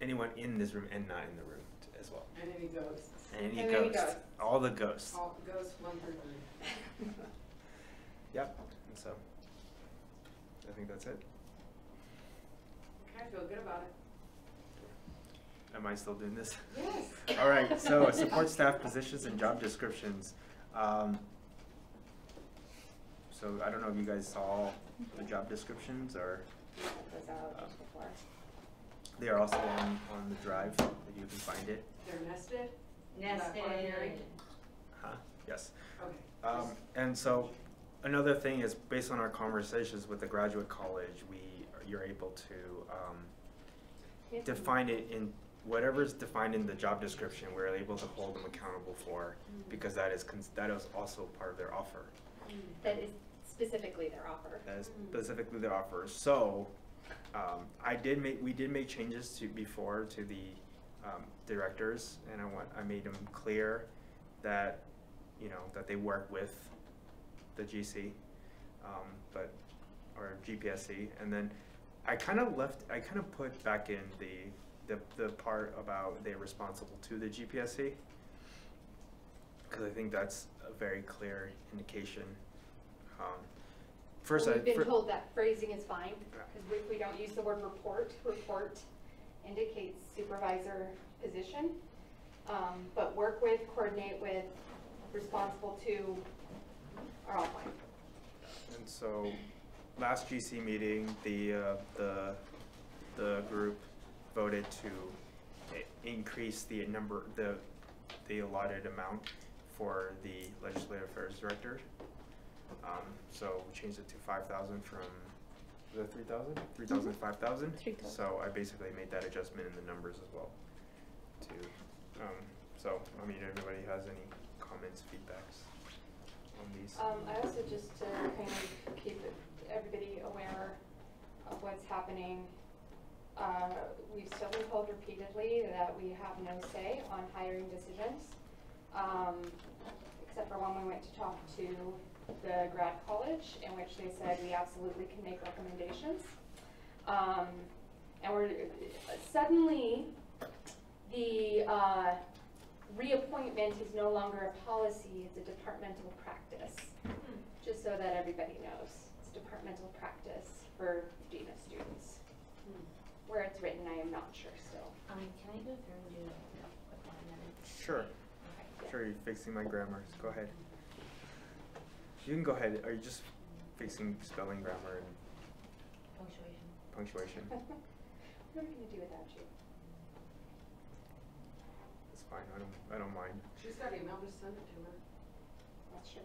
Anyone in this room and not in the room as well. And any ghosts. And any And any ghosts, ghosts. all the ghosts. All ghosts 1 through 3. Yep, and so, I think that's it. Okay, I feel good about it. Am I still doing this? Yes. All right, so support staff positions and job descriptions. So I don't know if you guys saw the job descriptions, or Yeah, it was out just before. they are also on the drive, if you can find it. They're nested? Is that what I'm hearing? Huh? Yes. Okay. And so another thing is, based on our conversations with the graduate college, you're able to define it in whatever's defined in the job description. We're able to hold them accountable for, because that is also part of their offer. That is specifically their offer. That is specifically their offer. So we did make changes to the directors, and I made them clear that, you know, that they work with the GC, or GPSC, and then I kind of put back in the part about they're responsible to the GPSC, because I think that's a very clear indication. We've been told that phrasing is fine, because we don't use the word report. Report indicates supervisor position, but work with, coordinate with, responsible to are all fine. And so, last GC meeting, the group voted to increase the allotted amount for the legislative affairs director. So we changed it to 5,000 from, was it 3,000? 3,000, 5,000? 3,000. So I basically made that adjustment in the numbers as well. So, I mean, everybody has any comments, feedbacks on these? I also, just to kind of keep everybody aware of what's happening, we've still been told repeatedly that we have no say on hiring decisions, except for when we went to talk to the grad college, in which they said we absolutely can make recommendations. And we're suddenly the reappointment is no longer a policy, it's a departmental practice. Just so that everybody knows, it's departmental practice for GENA students. Where it's written, I am not sure still. Can I go through and do a quick 1 minute? Sure. Okay. Sure, you're fixing my grammar. Go ahead. You can go ahead. Are you just fixing spelling, grammar, and punctuation? What are we gonna do without you? It's fine. I don't mind. She's got email, just send it to her. Not sure.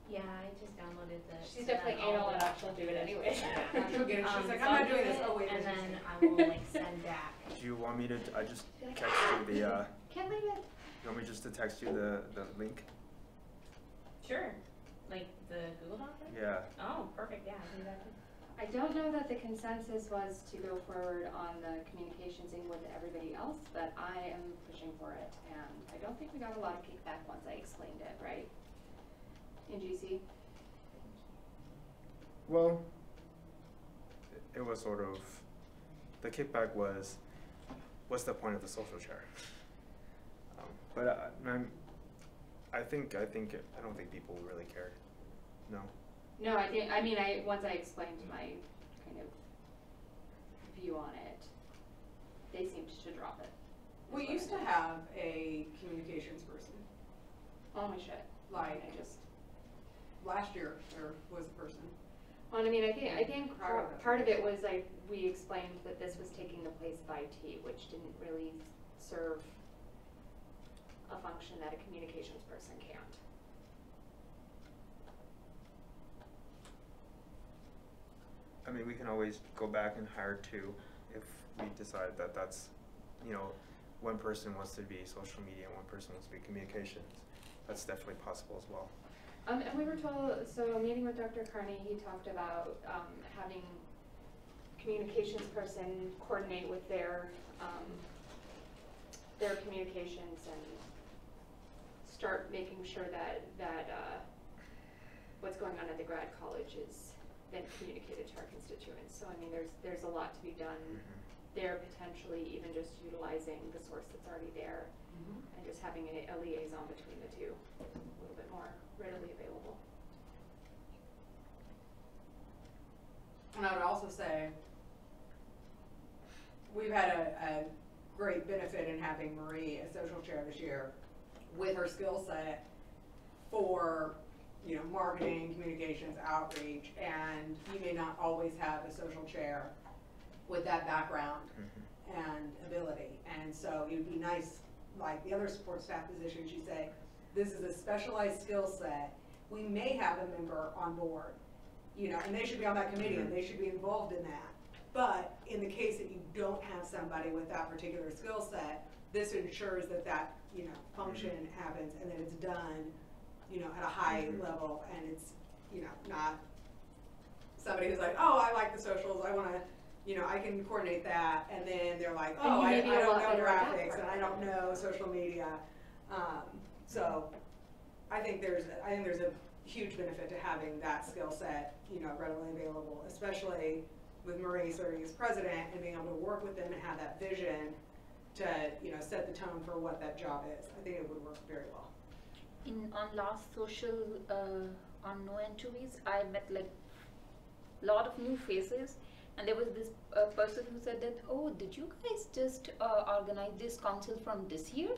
Yeah, I just downloaded the. She's definitely anal and she'll do it anyway. She'll get it. She's like, so I'm I'll not doing do this. it, Oh, wait. And there's then this. I will like send back. Do you want me to? I just text you the. Can't leave it. You want me just to text you the link? Sure. Like the Google Doc thing? Yeah. Oh, perfect, yeah, I can do that too. I don't know that the consensus was to go forward on the communications thing with everybody else, but I am pushing for it, and I don't think we got a lot of kickback once I explained it, right? In GC? Well, it was sort of, the kickback was, what's the point of the social chair? But I don't think people really cared. No. No, once I explained my kind of view on it, they seemed to drop it. We used to have a communications person. Oh my shit. Like, I just, last year there was a person. well, I think part of it was like, we explained that this was taking the place of IT, which didn't really serve a function that a communications person can't. I mean, we can always go back and hire two if we decide that that's, one person wants to be social media and one person wants to be communications. That's definitely possible as well. And we were told, so meeting with Dr. Carney, he talked about having communications person coordinate with their communications and start making sure that what's going on at the grad college is then communicated to our constituents. So there's a lot to be done there, potentially even just utilizing the source that's already there and just having a liaison between the two a little bit more readily available. And I would also say, we've had a great benefit in having Marie as social chair this year with her skill set for marketing, communications, outreach, and you may not always have a social chair with that background and ability. And so it would be nice, like the other support staff positions, you say, this is a specialized skill set. We may have a member on board, and they should be on that committee and they should be involved in that. But in the case that you don't have somebody with that particular skill set, this ensures that function happens and that it's done at a high level, and it's, not somebody who's like, oh, I like the socials, I want to, I can coordinate that, and then they're like, oh, I don't know graphics, and I don't know social media. So I think there's a huge benefit to having that skill set, readily available, especially with Marie serving as president and being able to work with them and have that vision to, set the tone for what that job is. I think it would work very well. On last social, on no entries, I met like lot of new faces, and there was this person who said that, oh, did you guys just organize this council from this year?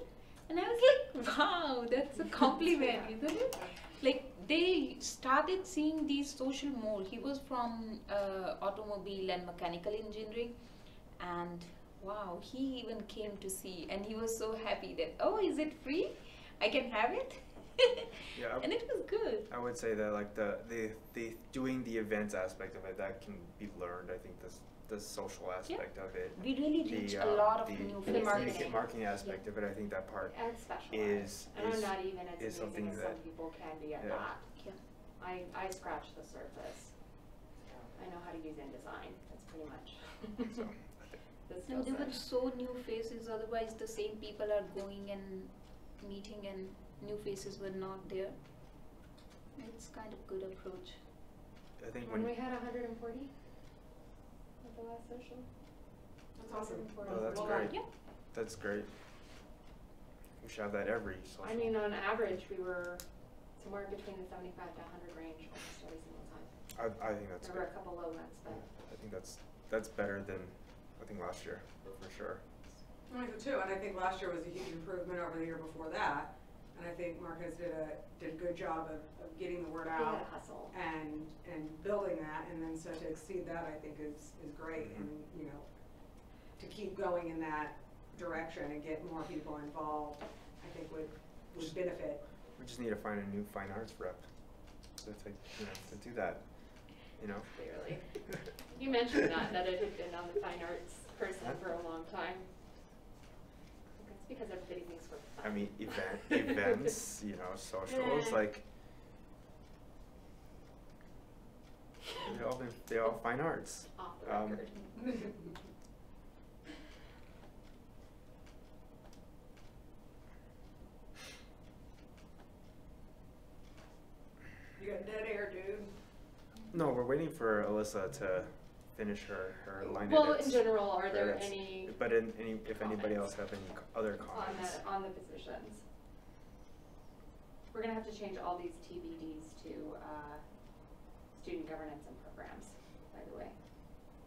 And I was like, wow, that's a compliment, isn't it? Like, they started seeing these social more. He was from automobile and mechanical engineering, and wow, he even came to see, and he was so happy that, oh, is it free? I can have it? Yeah, and it was good. I would say that like the doing the events aspect of it, that can be learned. I think the social aspect of it. We really reached a lot of new faces. The marketing aspect of it, I think that part is and I'm not even as something amazing as that some people can be at that. Yeah. I scratched the surface. I know how to use InDesign. That's pretty much. So, No, there were so new faces, otherwise the same people are going and meeting and new faces were not there. It's kind of good approach. I think when we had 140 at the last social. That's awesome. Oh, that's great. Yeah. That's great. We should have that every social. On average, we were somewhere between the 75 to 100 range almost every single time. I think that's There good. were a couple low ones, but I think that's better than I think last year for sure. I think so too, and I think last year was a huge improvement over the year before that. And I think Marcus did a good job of getting the word out had a hustle. and building that, and then so to exceed that I think is great, and to keep going in that direction and get more people involved, I think would benefit. We just need to find a new fine arts rep to do that. Clearly. You mentioned that it had been on the fine arts person for a long time. It's because everybody thinks we're fun. I mean, events, socials, Yeah. like. They all fine arts. Off the record. You got dead air, dude. No, we're waiting for Alyssa to finish her line Well, edits. in general, are there Edits. any But if anybody else have any other comments. on the positions? We're gonna have to change all these TBDs to student governance and programs, by the way.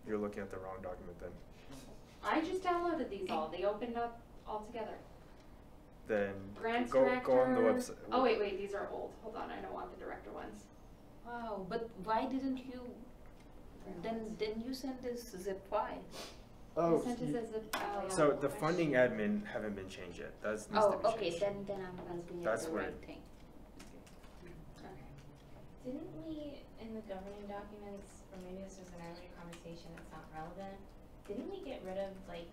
You're looking at the wrong document then. I just downloaded these all. They opened up all together. Then Grants go director. on the website. Oh wait, these are old. Hold on, I don't want the director ones. Wow, but why didn't you, then you send this zip file? Oh, I sent it as a, so the funding admin haven't been changed yet. That needs to be Oh, okay, changed. then I'm looking at That's the where- right thing. Okay. Didn't we, in the governing documents, or maybe this was an earlier conversation that's not relevant, didn't we get rid of like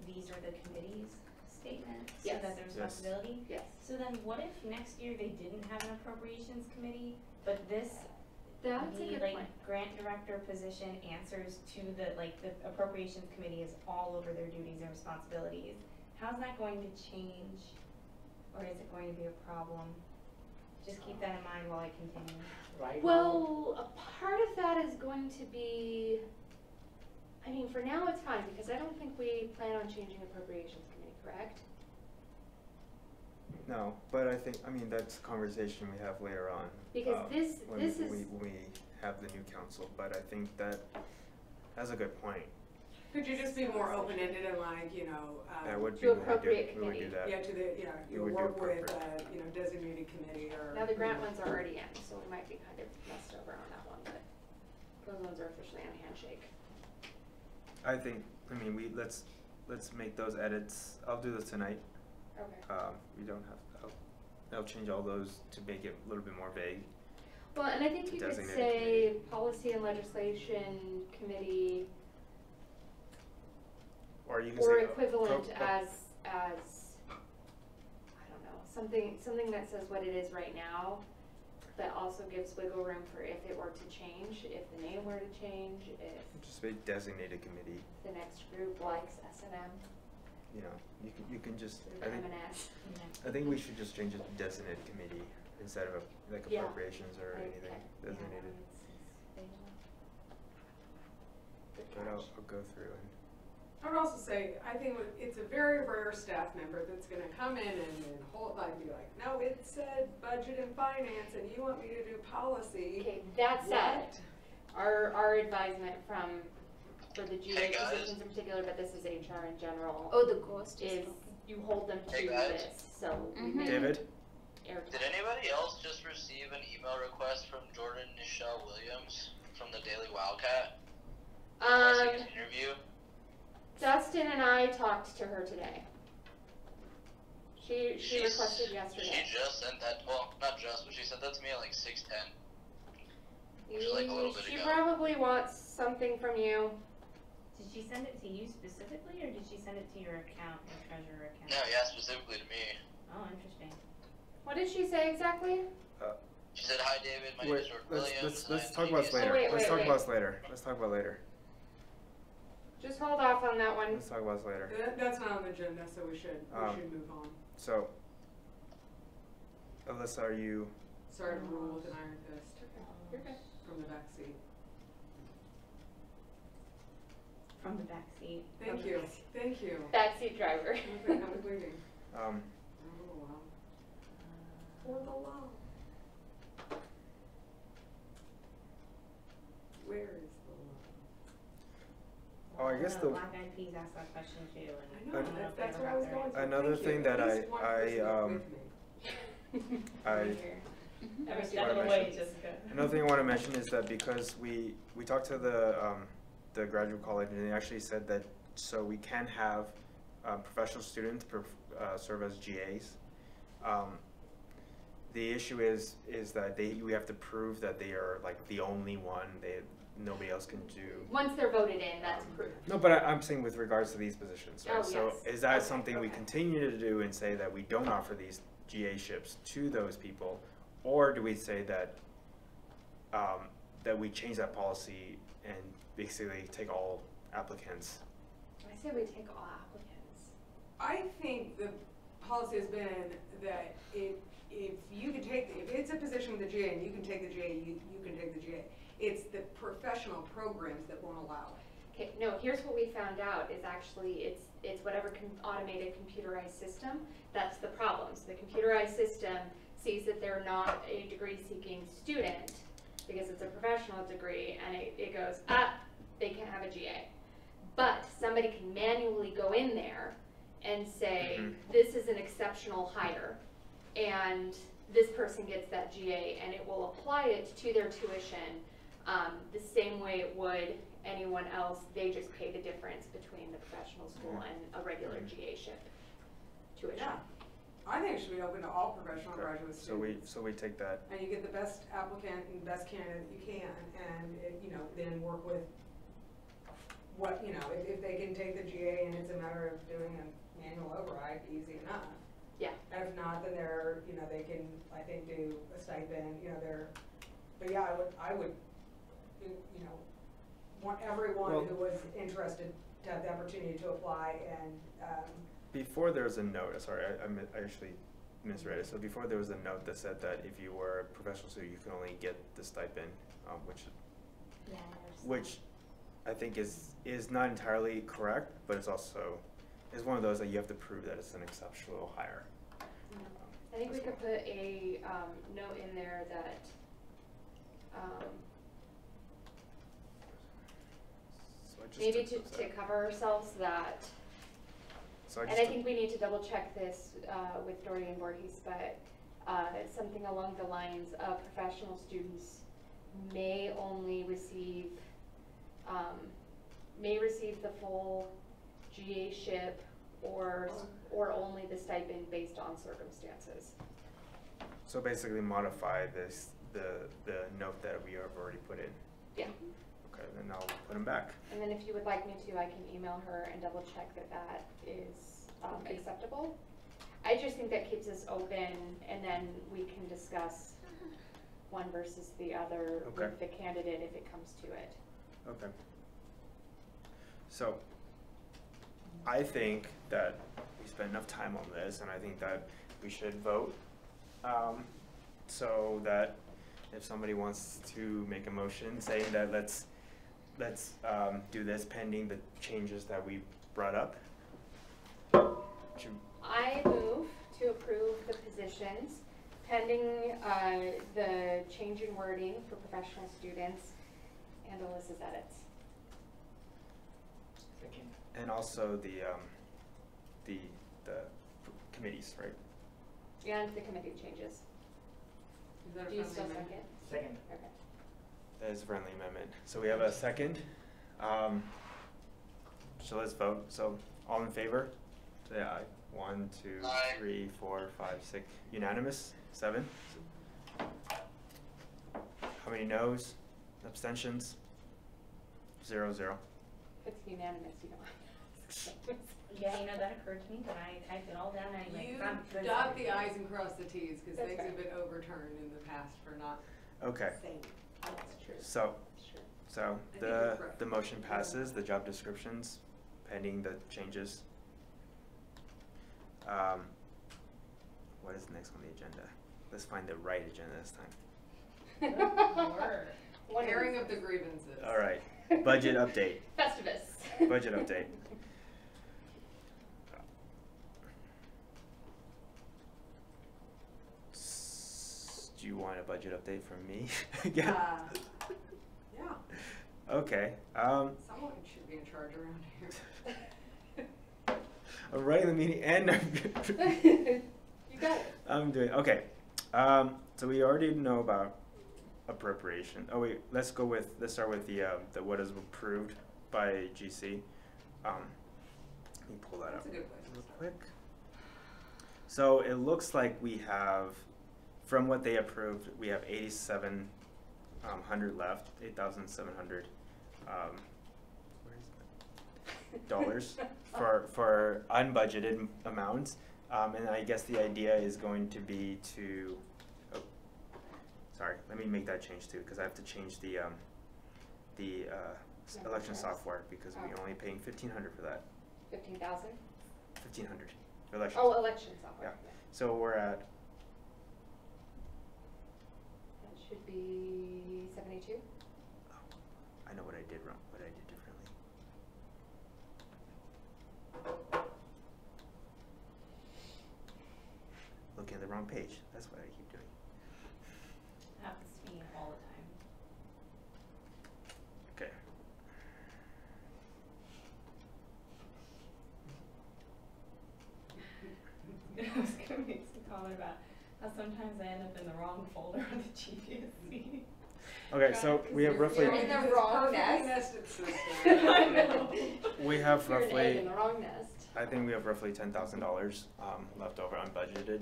these are the committees statement? Yes. So that the responsibility? Yes. So then what if next year they didn't have an appropriations committee, but this, That's a the good like point. grant director position answers to the appropriations committee is all over their duties and responsibilities? How's that going to change, or is it going to be a problem? Just keep that in mind while I continue. Right now, Well, a part of that is going to be, I mean, for now it's fine because I don't think we plan on changing appropriations committee, correct? No, but I mean, that's a conversation we have later on. Because this when is, we have the new council, but I think that's a good point. Could you just be more open-ended and like, you know, That would To be, appropriate we would do committee. that. yeah, to the, you know, We you would do work with, appropriate. you know, designated committee or. now the grant ones are already in, so we might be kind of messed over on that one, but those ones are officially on handshake. I mean, let's make those edits. I'll do this tonight. Okay. We don't have, I'll change all those to make it a little bit more vague. Well, and I think To you could designated say committee. policy and legislation committee Or you can or say. equivalent pro- as, I don't know, something that says what it is right now, but also gives wiggle room for if it were to change, if the name were to change, if Just say designated committee, the next group likes S&M you know, you can just, or M&S. I think we should just change it to designated committee instead of like Yeah. appropriations or Right, anything okay. designated. Good But catch. I'll go through and. I would also say, I think it's a very rare staff member that's gonna come in and hold, like, be like, no, it said budget and finance and you want me to do policy. Okay, that said, What? our advisement for the GA Hey, guys. positions in particular, but this is HR in general, Oh, the ghost is you hold them to Hey, guys. this, so we Mhm. make David? airtime. Did anybody else just receive an email request from Jordan Nichelle Williams from the Daily Wildcat? Requesting an interview? Dustin and I talked to her today. She She's- requested yesterday. She just sent that, well, not just, but she sent that to me at like 6:10. Which is like a little bit She ago. probably wants something from you. Did she send it to you specifically, or did she send it to your account, your treasurer account? No, yeah, specifically to me. Oh, interesting. What did she say exactly? She said, "Hi David, my name is Wait, Jordan let's Williams. let's I'm talk the about this GPSC later. wait, Let's talk wait. about this later. Let's talk about later. Just hold off on that one. Let's talk about this later. That's not on the agenda, so we should move on. So, Alyssa, are you? Sorry to rule with an iron fist You're good. from the back seat. From the back seat. Thank you, thank you. Backseat driver. Okay, I was waiting. Um, For the law. Where is the law? Oh, I guess the- Black Eyed Peas asked that question too, I and know, I don't know if they that's ever where I got was their going answer. to. Another Thank thing you. that At least one person with me. I Here. Mhm. Every Wanna step of the way, mention- Jessica. Another thing I want to mention is that because we talked to the graduate college and they actually said that so we can have professional students serve as GAs. The issue is that we have to prove that they are like the only one. Nobody else can do. Once they're voted in, that's proof. No, but I'm saying with regards to these positions, right? Oh, So yes. is that Okay, something we okay. continue to do and say that we don't offer these GA ships to those people? Or do we say that that we change that policy and basically take all applicants. I say we take all applicants. I think the policy has been that if it's a position with the GA and you can take the GA, you can take the GA. It's the professional programs that won't allow it. Okay, no, here's what we found out is actually it's whatever automated computerized system, that's the problem. So the computerized system sees that they're not a degree-seeking student because it's a professional degree, and it goes, they can't have a GA. But somebody can manually go in there and say, this is an exceptional hire, and this person gets that GA, and it will apply it to their tuition the same way it would anyone else. They just pay the difference between the professional school and a regular GA ship tuition. Yeah. I think it should be open to all professional graduate students. So we take that. And you get the best applicant and best candidate you can, and then work with what, if they can take the GA and it's a matter of doing a manual override, easy enough. Yeah. And if not, then they can, I think, do a stipend, but yeah, I would, want everyone who was interested to have the opportunity to apply and, before there was a note, sorry, I actually misread it. So before there was a note that said that if you were a professional student, you can only get the stipend, which I think is not entirely correct, but it's also one of those that you have to prove that it's an exceptional hire. I think we could put a note in there that maybe to cover ourselves that. And I think we need to double check this with Dory and Voorhees, but something along the lines of professional students may only receive the full GA ship or only the stipend based on circumstances. So basically modify the note that we have already put in. Yeah. Okay, then I'll put them back. And then if you would like me to, I can email her and double check that is acceptable. I just think that keeps us open, and then we can discuss one versus the other with the candidate if it comes to it. Okay. So I think that we spent enough time on this, and I think that we should vote so that if somebody wants to make a motion saying that let's do this pending the changes that we brought up. I move to approve the positions pending the change in wording for professional students and Alyssa's edits. Second. And also the committees, right? And the committee changes. Is that a Do you friendly still amendment? second? Second. Okay. That is a friendly amendment. So we have a second. So let's vote. So all in favor? Say aye. 1, 2, Aye. 3, 4, 5, 6. Unanimous? 7. How many noes? Abstentions? 0, 0. If it's unanimous, you don't. Yeah, that occurred to me, but I typed it all down anyway. You dot the i's and cross the t's, because That's things right. have been overturned in the past for not Okay. saying. That's true. So That's true. So I think the you're correct. motion passes, the job descriptions pending the changes. What is next on the agenda? Let's find the right agenda this time. One Airing of the grievances. All right, budget update. Festivus. Budget update. Do you want a budget update from me? Yeah. Yeah, Okay. someone should be in charge around here. I'm running the meeting and You got it. I'm doing okay. So we already know about appropriation. Oh wait, let's start with the what is approved by GC. Let me pull that That's up a good place to real start. quick. So it looks like we have, from what they approved, we have 8,700 left, 8,700 dollars for unbudgeted amounts, and I guess the idea is going to be to sorry, let me make that change too, because I have to change the election software, because we're only paying $1,500 for that. 15,000? 1,500 for election. Oh, election software. Yeah. So we're at, That should be 72? I know what I did wrong, what I did differently. Looking at the wrong page, that's what I keep doing. Happens to me all the time. Okay. I was gonna make some comment about how sometimes I end up in the wrong folder on the GPSC. Okay, so we have roughly, You're in the wrong nest. nested system. I know. we have You're an egg roughly, in the wrong nest. I think we have roughly $10,000 left over unbudgeted.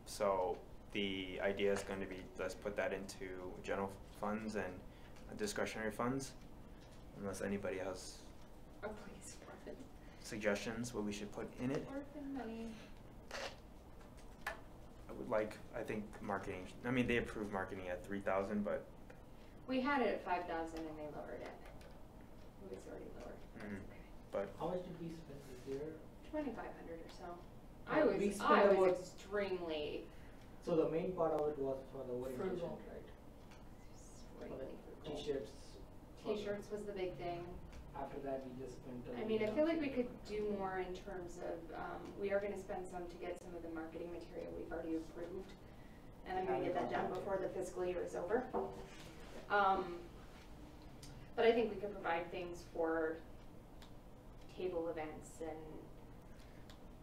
So the idea is going to be, let's put that into general funds and discretionary funds, unless anybody has Oh, please, orphan. suggestions what we should put in it. Orphan money. I would like, I think marketing, I mean, they approved marketing at 3,000, but We had it at 5,000 and they lowered it. It was already lower. Mhm. That's okay. but How much did we spend this year? 2,500 or so. We I spent was about- extremely, So the main part of it was for the orientation, Frugal. right? For the extremely frugal. T-shirts. T-shirts was the big thing. After that, we just spent. I mean, I feel like we could do more in terms of, we are gonna spend some to get some of the marketing material we've already approved. And I'm gonna get that done before the fiscal year is over. But I think we could provide things for table events and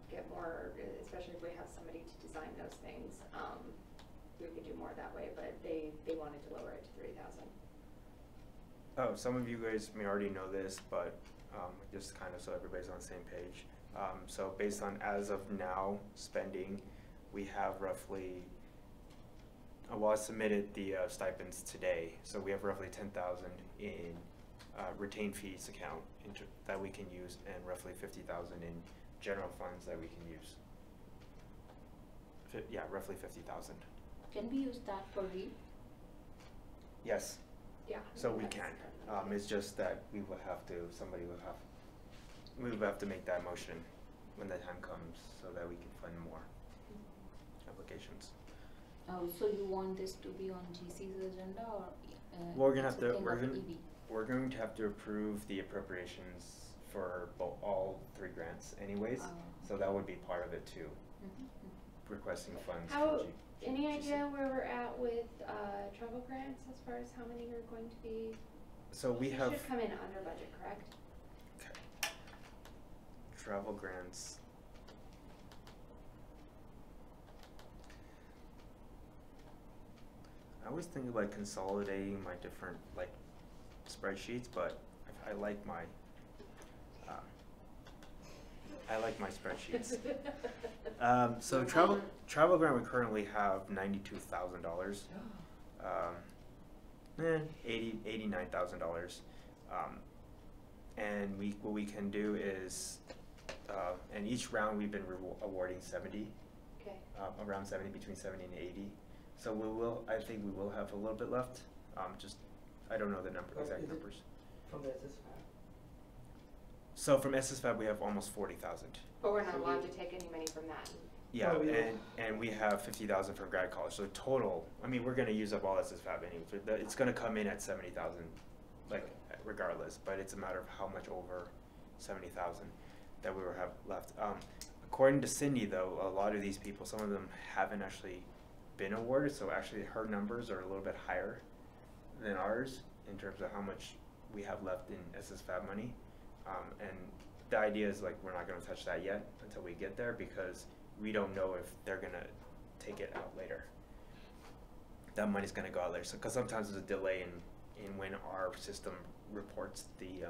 get more, especially if we have somebody to design those things. We could do more that way, but they wanted to lower it to 3,000. oh, some of you guys may already know this, but just kind of so everybody's on the same page. So based on as of now spending, we have roughly, well, I submitted the stipends today, so we have roughly 10,000 in retained fees account that we can use, and roughly 50,000 in general funds that we can use. Yeah, roughly 50,000. Can we use that for REAP? Yes. Yeah. So we that's can. definitely- It's just that we will have to, we will have to make that motion when the time comes so that we can fund more applications. Oh, so you want this to be on GC's agenda or? We're gonna have it's a to, thing we're of gonna, EB? we're going to have to approve the appropriations for all 3 grants anyways, Oh. so that would be part of it too, Mhm, requesting funds How, for any GC. idea where we're at with travel grants as far as how many are going to be? So we It have, should come in under budget, correct? okay, travel grants. I always think about consolidating my different spreadsheets, but I like my spreadsheets. So travel grant, we currently have $92,000. $89,000. And what we can do is, and each round we've been awarding 70, Okay. around 70, between 70 and 80. So I think we will have a little bit left. I don't know the exact numbers. From the SSFAB? So from SSFAB we have almost 40,000. But we're not So allowed we- to take any money from that. Yeah, Oh, yeah. and we have 50,000 from grad college. So total, I mean, we're gonna use up all SSFAB anyway. It's gonna come in at 70,000, regardless. But it's a matter of how much over 70,000 that we will have left. According to Cindy, though, a lot of these people, some of them haven't actually been awarded. So actually, her numbers are a little bit higher than ours in terms of how much we have left in SSFAB money. And the idea is we're not gonna touch that yet until we get there, because we don't know if they're gonna take it out later. That money's gonna go out later, so because sometimes there's a delay in when our system reports the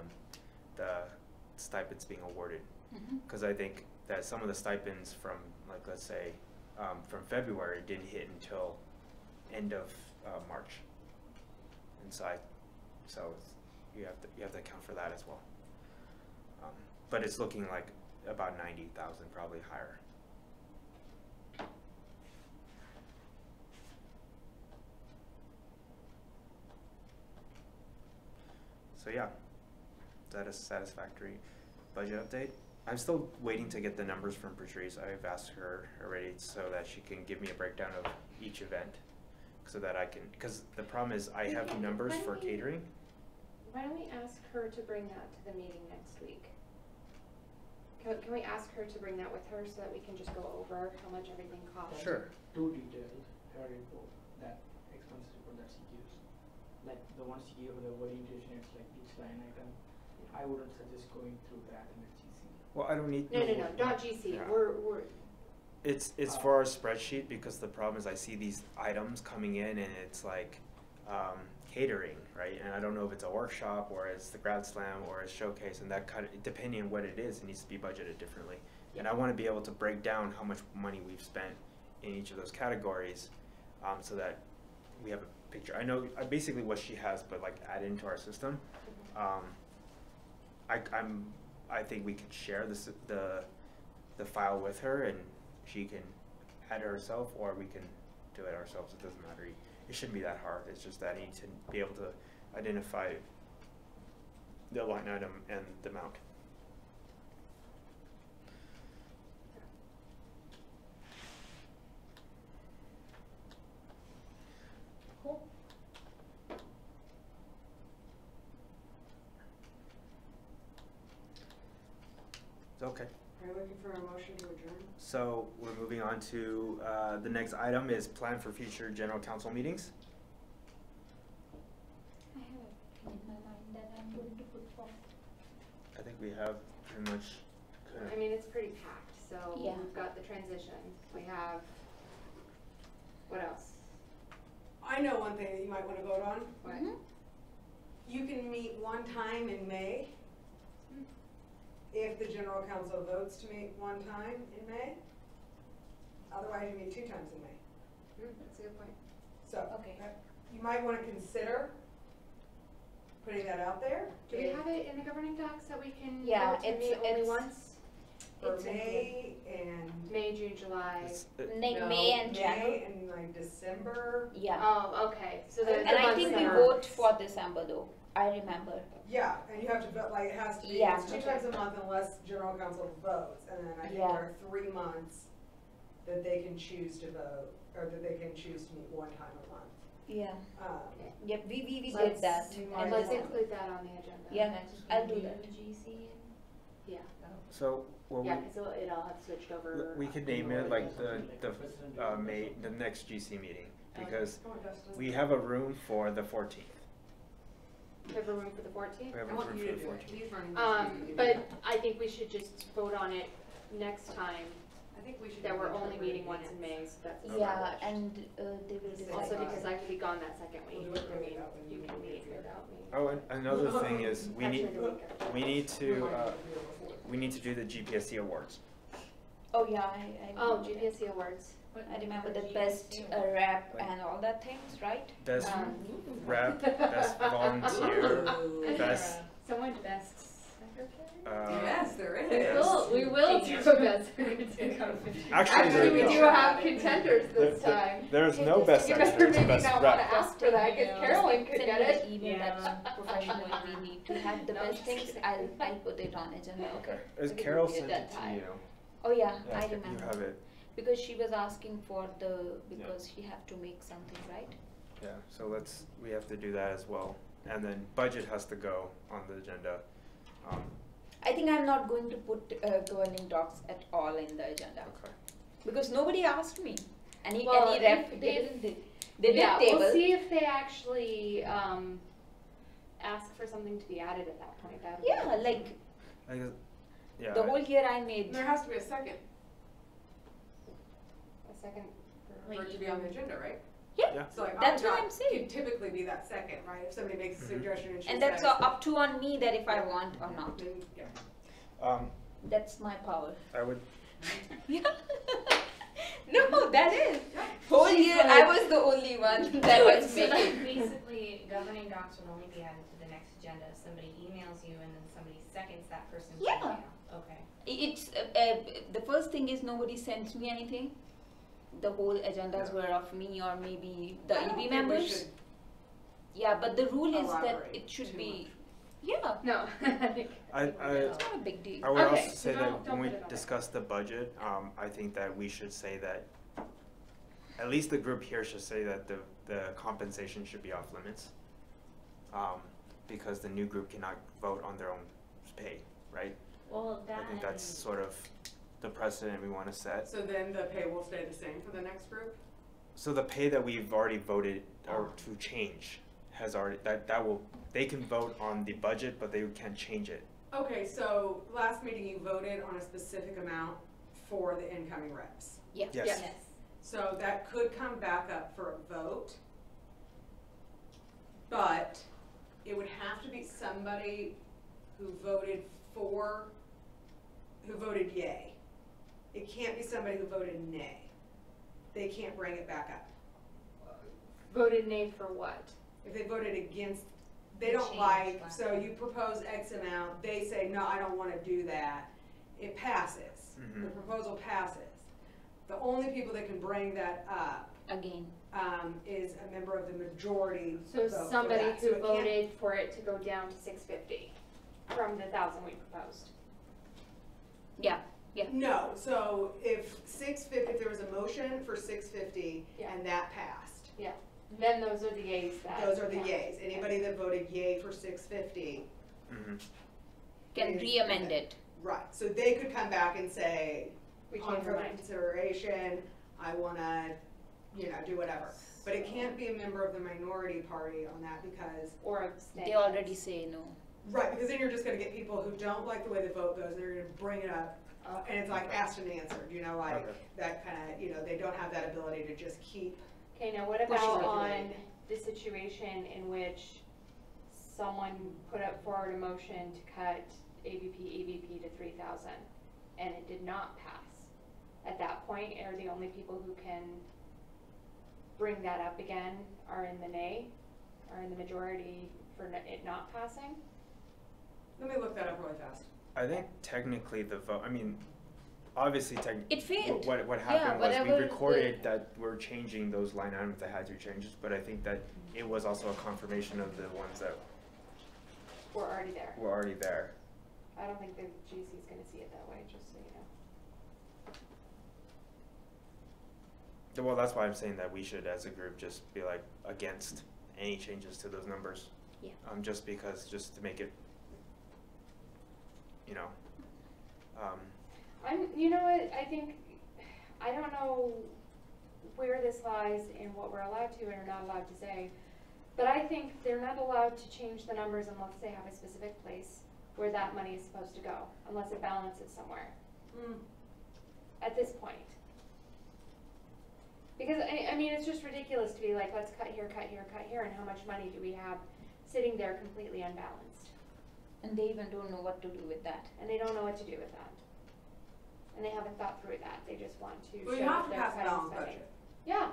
stipends being awarded. Mhm. Because I think that some of the stipends from let's say from February didn't hit until end of March, and so you have to account for that as well. But it's looking like about 90,000, probably higher. So yeah, that is satisfactory budget update. I'm still waiting to get the numbers from Patrice. I've asked her already so that she can give me a breakdown of each event, so that I can, because the problem is I have numbers for catering. Why don't we ask her to bring that to the meeting next week? Can we ask her to bring that with her so that we can just go over how much everything costs? Sure. Too detailed, her report, that expense report that she gives. Like the one she gave, the orientation, it's like each line item. I wouldn't suggest going through that in the GC. Well, I don't need. No, not GC. Yeah. We're. It's for our spreadsheet, because the problem is I see these items coming in and it's like catering, right? And I don't know if it's a workshop or it's the grad slam or a showcase, and that kind of, depending on what it is, it needs to be budgeted differently. And I want to be able to break down how much money we've spent in each of those categories, so that we have a picture. I know basically what she has, but like add into our system. I think we could share the file with her, and she can add it herself, or we can do it ourselves. It doesn't matter. It shouldn't be that hard. It's just that I need to be able to identify the line item and the amount. Cool. Okay. Are you looking for a motion to adjourn? So we're moving on to the next item is plan for future general council meetings. I have a thing in my mind that I'm going to put forth. I think we have pretty much. I mean, it's pretty packed. So Yeah. we've got the transition. We have. What else? I know one thing that you might want to vote on. What? Mhm. You can meet one time in May. If the general council votes to meet one time in May. Otherwise, you meet 2 times in May. That's a good point. So, Okay. you might want to consider putting that out there. Do we have it in the governing docs that we can Yeah, vote to meet only once? For it's in May and. May, June, July. Like no, May and January. May and like December. Yeah. Oh, okay. So the And I months think that we are- vote for December though. I remember. Yeah, and you have to vote, like, it has to be, Yeah. it's 2 times a month unless general council votes, and then I think Yeah. there are 3 months that they can choose to vote, or that they can choose to meet 1 time a month. Yeah. Um, Yep. We did Let's- that. you in might Let's December. include that on the agenda. Yeah. I'll do that. Yeah. So what Yeah, because it'll have switched over. we could name it like the next GC meeting, because come on, Dustin. we have a room for the 14th. We have a room for the 14th? We have I a want room you for to the do it. 14th. He's running this meeting. But I think we should just vote on it next time, I think we should. that do we're it only for meeting advance. once in May, so that's Okay. Yeah, established. and they will decide. Also because I could be gone that second week. We'll do it I right mean, without me. you can meet without me. Oh, and another thing is we Actually, need the week after. we need to do the GPSC awards. Oh yeah, I Oh, remember. GPSC awards. I remember the best rap and all that things, right? Best Um, rep, best volunteer, Ooh. best. Someone best secretary? Yes, there is. Yes. We will do a best secretary. Actually, we do have contenders this time. There's no best You secretary, better it's maybe best not want to rep. ask for that, because Carolyn could Send get me it. the email Yeah. that's professional. We need to have the No, best just things. kidding. I'll put it on agenda. Okay. I Is think it Carol would be a sent dead it to tie. you? Oh yeah, Yeah, I okay, remember. You have it. Because she was asking for because she had to make something, right? Yeah, so we have to do that as well. And then budget has to go on the agenda. I think I'm not going to put governing docs at all in the agenda Okay. because nobody asked me. Any Well, rep if they they- did they Yeah, did table. we'll see if they actually ask for something to be added at that point. That would be Yeah, awesome. like I guess, yeah. the whole year I made. There has to be a second A second. for it to be on the agenda, right? Yeah. So like, That's what not- I'm saying. Could typically be that second, right? If somebody makes a Mhm. suggestion and she And that's says. up to on me that if I want or not. Then, yeah. That's my power. I would. Yeah. No, that is. Yeah. Whole She's year like- I was the only one that was So making. basically, governing docs would only be added to the next agenda if somebody emails you and then somebody seconds that person's Yeah. email. Okay. It's the first thing is nobody sends me anything. The whole agendas Yeah. were of me or maybe the I don't EB think we members. should Yeah, but the rule is that elaborate it should too be Yeah. No. I think It's not a big deal. I would Okay, also so say that don't when we put it on there. discuss the budget, I think that we should say that, at least the group here should say that the compensation should be off limits. Because the new group cannot vote on their own pay, right? Well, I think that's sort of the precedent we want to set. So then the pay will stay the same for the next group? So the pay that we've already voted or to change has already, that will, they can vote on the budget, but they can't change it. Okay, so last meeting you voted on a specific amount for the incoming reps. Yeah. Yes. Yes. So that could come back up for a vote, but it would have to be somebody who voted yay. It can't be somebody who voted nay. They can't bring it back up. Voted nay for what? If they voted against, they The don't change like, last so time. you propose X amount, they say, no, I don't wanna do that, it passes. Mhm. The proposal passes. The only people that can bring that up, Again. is a member of the majority So vote for somebody that. So who it can't- voted for it to go down to 650 from the 1,000 we proposed. Yeah. Yeah. No, so if there was a motion for 650 Yeah. and that passed, Yeah. Then those are the yays that. those are the count. yays. Anybody that voted yay for 650, Mm-hmm. Can is- re-amend it. right, so they could come back and say, We on changed our further mind. consideration, I wanna, do whatever. But it can't be a member of the minority party on that because, Or abstain. They already say no. right, because then you're just gonna get people who don't like the way the vote goes, and they're gonna bring it up, and it's like asked and answered, like, Okay. that kinda, they don't have that ability to just keep. Okay, now what Pushing about it. on the situation in which someone put up forward a motion to cut AVP, EVP to 3,000 and it did not pass? At that point, are the only people who can bring that up again are in the nay, are in the majority for it not passing? Let me look that up really fast. I think technically the vote, I mean, obviously It failed. what Yeah, happened was we whatever recorded that we're changing those line items that had to be changes, but I think that it was also a confirmation of the ones that We're already there. were already there. I don't think the GC's gonna see it that way, just so you know. Well, that's why I'm saying that we should, as a group, just be like against any changes to those numbers. Yeah. Just to make it, You know what, I think, I don't know where this lies in what we're allowed to and are not allowed to say, but I think they're not allowed to change the numbers unless they have a specific place where that money is supposed to go, unless it balances somewhere, at this point. Because, I mean, it's just ridiculous to be like, let's cut here, and how much money do we have sitting there completely unbalanced? And they even don't know what to do with that. And they don't know what to do with that. And they haven't thought through that, they just want to Well, show you have that to they're pass a cutting balanced spending. budget. Yeah.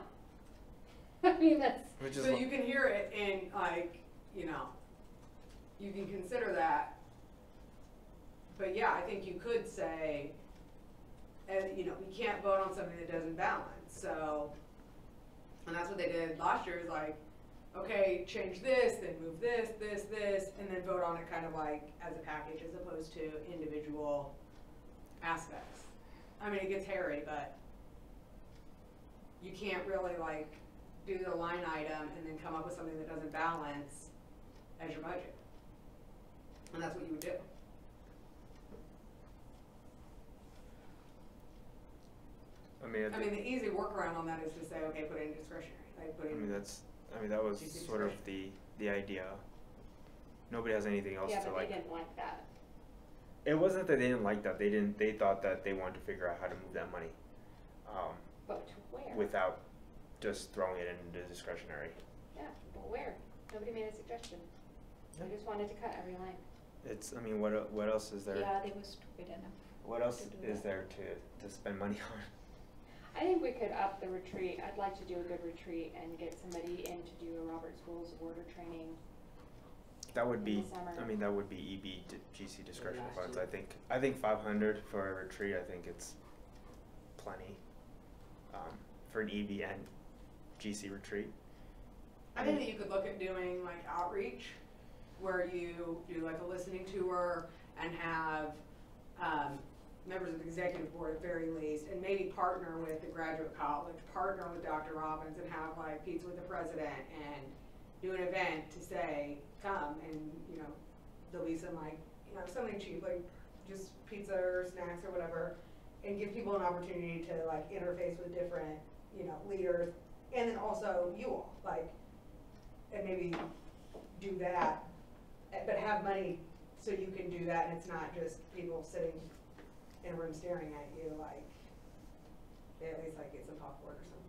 I mean, that's, which is So you can hear it and you can consider that. But yeah, I think you could say, we can't vote on something that doesn't balance, so, and that's what they did last year, is like, okay, change this, then move this, and then vote on it kind of like as a package as opposed to individual aspects. I mean, it gets hairy, but you can't really like do the line item and then come up with something that doesn't balance as your budget. And that's what you would do. I mean, the easy workaround on that is to say, okay, put in discretionary, like put in. that was GC sort of the idea. Nobody has anything else yeah, to but like. they didn't like that. It wasn't that they didn't like that. They thought that they wanted to figure out how to move that money, But to where? without just throwing it into discretionary. Yeah, but where? Nobody made a suggestion. They Yeah. just wanted to cut every line. What else is there? Yeah, they were stupid enough. What else to do is that. there to spend money on? I think we could up the retreat. I'd like to do a good retreat and get somebody in to do a Robert's Rules of Order training. That would In be, the summer. that would be EB GC discretionary Last funds. year. I think 500 for a retreat. I think it's plenty for an EB and GC retreat. I think that you could look at doing like outreach where you do like a listening tour and have members of the executive board at very least, and maybe partner with the graduate college, partner with Dr. Robbins and have like pizza with the president and do an event to say, come, and there'll be some like, something cheap, like just pizza or snacks or whatever, and give people an opportunity to like interface with different, leaders, and then also you all, like, and maybe do that, but have money so you can do that, and it's not just people sitting in a room staring at you, like, they at least like get some popcorn or something,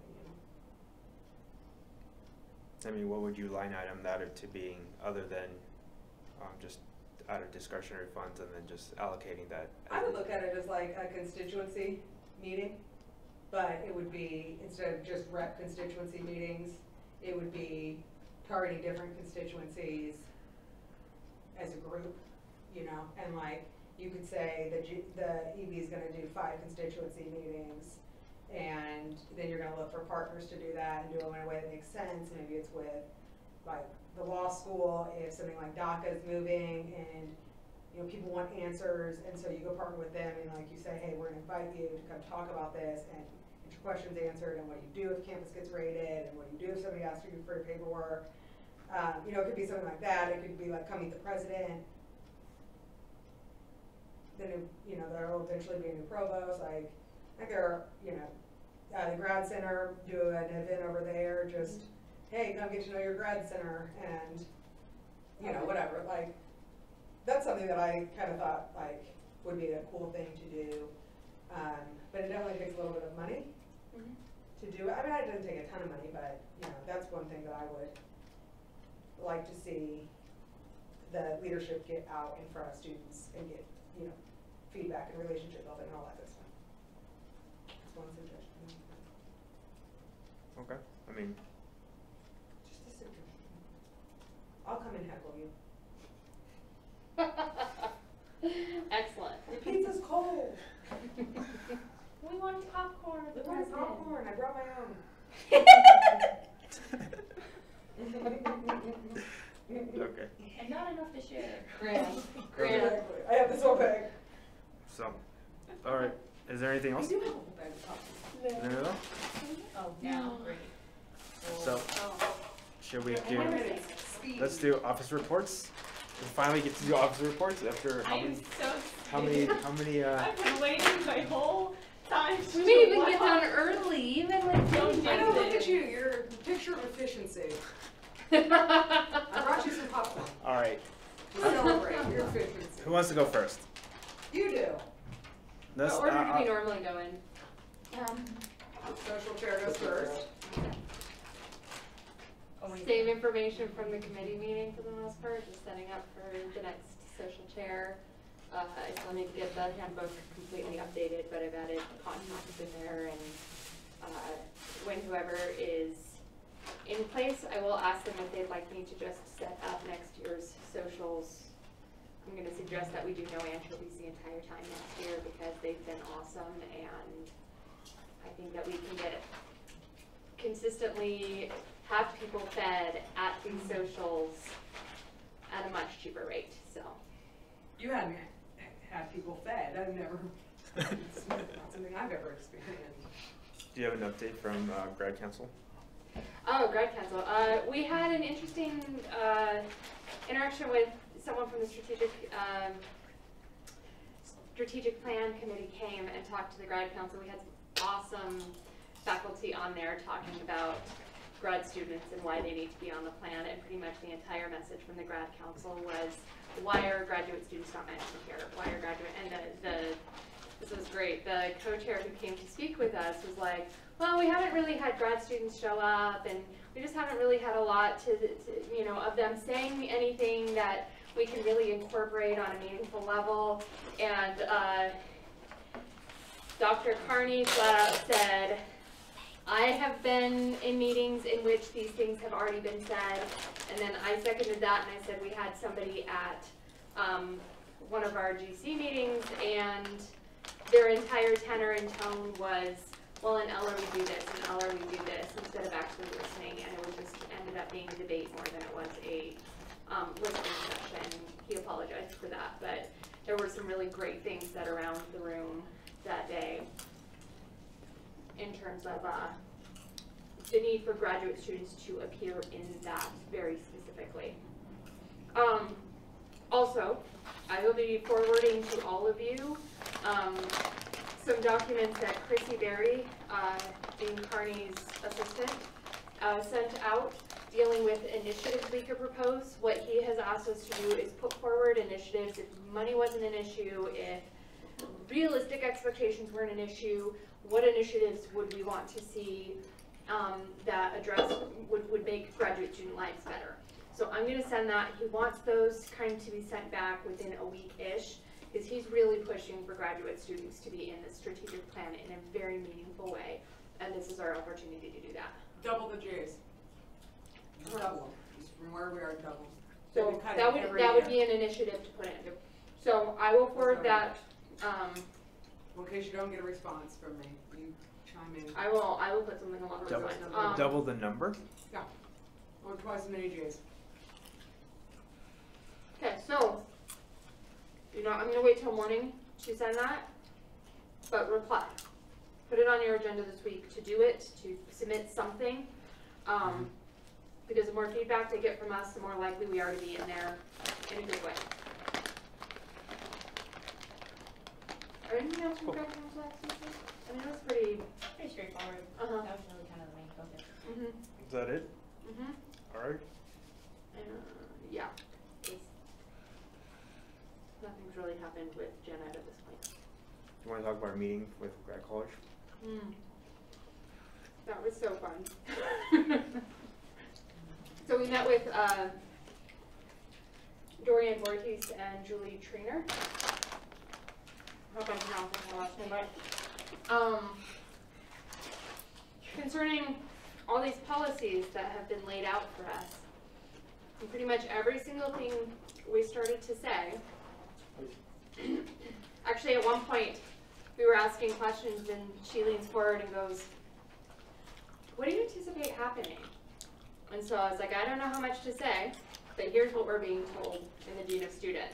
I mean, what would you line item that to being other than just out of discretionary funds and then just allocating that? I would look at it as like a constituency meeting, but it would be, instead of just rep constituency meetings, it would be targeting different constituencies as a group, and like, you could say the EB is going to do 5 constituency meetings, and then you're going to look for partners to do that and do them in a way that makes sense. Maybe it's with like the law school, if something like DACA is moving and people want answers, and so you go partner with them and like you say, hey, we're going to invite you to come talk about this and get your questions answered, and what you do if campus gets raided, and what you do if somebody asks you for your paperwork. It could be something like that. It could be like come meet the president. There will eventually be a new provost. Like, I think there are, the grad center do an event over there. Just, hey, come get to know your grad center, and whatever. Like, that's something that I kind of thought like would be a cool thing to do. But it definitely takes a little bit of money to do it. I mean, it doesn't take a ton of money, but that's one thing that I would like to see the leadership get out in front of students and get feedback and relationship building and all that good stuff. That's one suggestion. Okay. I mean, Just a suggestion. I'll come and heckle you. Excellent. Your pizza's cold. We want popcorn with the I want president. popcorn. I brought my own. okay. And not enough to share. Grant. Exactly. I have this whole bag. So, all right. Is there anything I else? do have a whole bag of popcorn. Anything else? Oh, now, great. So, should we do? And it's speed. Let's do office reports. We finally get to do office reports after I am so how many? I've been waiting my whole time to We may even do get one. done early, even with Don't I know, look jinx at it. you. You're a picture of efficiency. I brought you some popcorn. All right. To celebrate your efficiency. Who wants to go first? You do. Let's, What order do we normally go in? Social chair goes first. Same information from the committee meeting for the most part, just setting up for the next social chair. I still need to get the handbook completely updated, but I've added contacts in there, and when whoever is in place, I will ask them if they'd like me to just set up next year's socials. I'm going to suggest that we do no anchovies the entire time next year because they've been awesome, and I think that we can get consistently have people fed at these socials at a much cheaper rate. So You hadn't had people fed. I've never. It's not something I've ever experienced. Do you have an update from grad council? Oh, grad council. We had an interesting interaction with someone from the strategic plan committee came and talked to the grad council. We had some awesome faculty on there talking about grad students and why they need to be on the plan, and pretty much the entire message from the grad council was, why are graduate students not mentioned here? Why are graduate, and this was great. The co-chair who came to speak with us was like, well, we haven't really had grad students show up, and we just haven't really had a lot of them saying anything that we can really incorporate on a meaningful level. And Dr. Carney flat out said, I have been in meetings in which these things have already been said, and then I seconded that, and I said we had somebody at one of our GC meetings, and their entire tenor and tone was, well, in Eller we do this, in Eller we do this, instead of actually listening, and it was just ended up being a debate more than it was a listening session. He apologized for that, but there were some really great things said around the room that day in terms of the need for graduate students to appear in that very specifically. Also, I will be forwarding to all of you some documents that Chrissy Berry, Dean Carney's assistant, sent out dealing with initiatives we could propose. What he has asked us to do is put forward initiatives if money wasn't an issue, if realistic expectations weren't an issue, what initiatives would we want to see that address, would make graduate student lives better. So I'm going to send that. He wants those kind of to be sent back within a week-ish, because he's really pushing for graduate students to be in the strategic plan in a very meaningful way, and this is our opportunity to do that. Double the J's. Double. Just from where we are, double. So that would be an initiative to put in. So I will forward that. In case you don't get a response from me, you chime in. I will put something along those lines. Double the number? Yeah. Or twice as many J's. Okay, so I'm gonna wait till morning to send that, but reply. Put it on your agenda this week to do it, to submit something. Because the more feedback they get from us, the more likely we are to be in there in a good way. Are anything else from graduate class? I mean, it was pretty straightforward. Uh-huh. That was really kind of the main focus. Is that it? Alright. Yeah. Nothing's really happened with Gen Ed at this point. Do you want to talk about our meeting with grad college? That was so fun. So we met with Dorian Voorhees and Julie Trainer. I hope I'm pronouncing her last name right. Concerning all these policies that have been laid out for us, and pretty much every single thing we started to say. Actually, at one point, we were asking questions and she leans forward and goes, "What do you anticipate happening?" And so I was like, "I don't know how much to say, but here's what we're being told in the Dean of Students."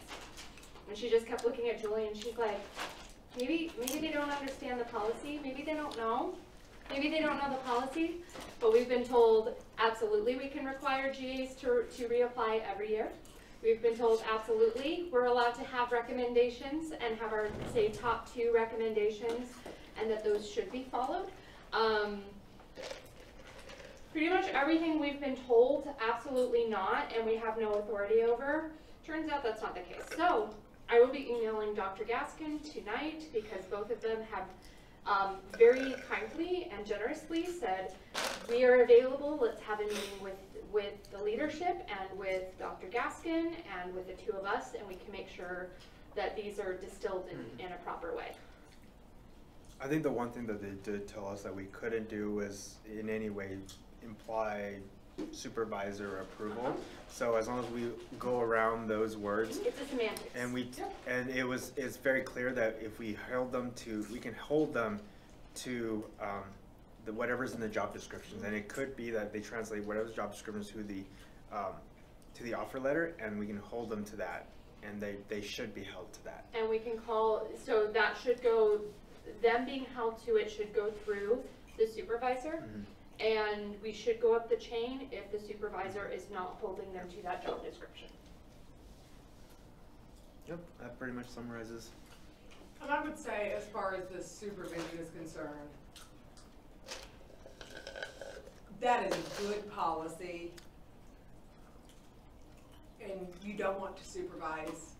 And she just kept looking at Julie and she's like, maybe they don't understand the policy, maybe they don't know. Maybe they don't know the policy, but we've been told absolutely we can require GAs to reapply every year. We've been told absolutely we're allowed to have recommendations and have our, say, top 2 recommendations, and that those should be followed. Pretty much everything we've been told, absolutely not, and we have no authority over. Turns out that's not the case. So I will be emailing Dr. Gaskin tonight because both of them have very kindly and generously said, we are available, let's have a meeting with the leadership and with Dr. Gaskin and with the 2 of us, and we can make sure that these are distilled in a proper way. I think the one thing that they did tell us that we couldn't do was in any way imply supervisor approval. So as long as we go around those words, it's a semantics. And it's very clear that if we held them to, we can hold them to the whatever's in the job descriptions, and it could be that they translate whatever's job descriptions to the offer letter, and we can hold them to that, and they should be held to that. And we can call, so that should go, them being held to it should go through the supervisor. And we should go up the chain if the supervisor is not holding them to that job description. Yep, that pretty much summarizes. And I would say, as far as the supervision is concerned, that is a good policy, and you don't want to supervise.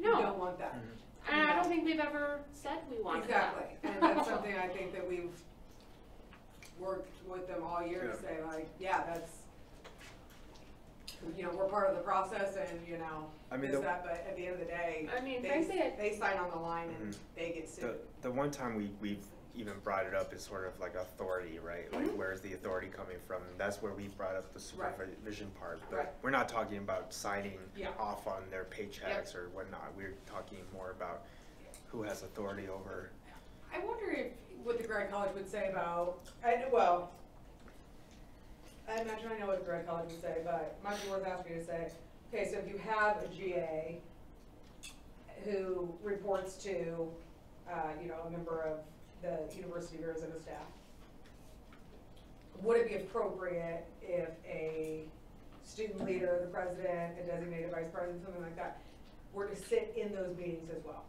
No. You don't want that. And I don't think we've ever said we want exactly. that. And that's something I think that we've worked with them all year to say, like, yeah, that's, we're part of the process, and I mean, but at the end of the day, I mean, frankly, they sign on the line and they get sued. The one time we've even brought it up is sort of like authority, right? Like, where's the authority coming from? And that's where we brought up the supervision part. But we're not talking about signing off on their paychecks or whatnot. We're talking more about who has authority over. I wonder what the grad college would say about, I imagine I know what the grad college would say, but it might be worth asking you to say, okay, so if you have a GA who reports to, you know, a member of the university or as a staff, would it be appropriate if a student leader, the president, a designated vice president, something like that, were to sit in those meetings as well?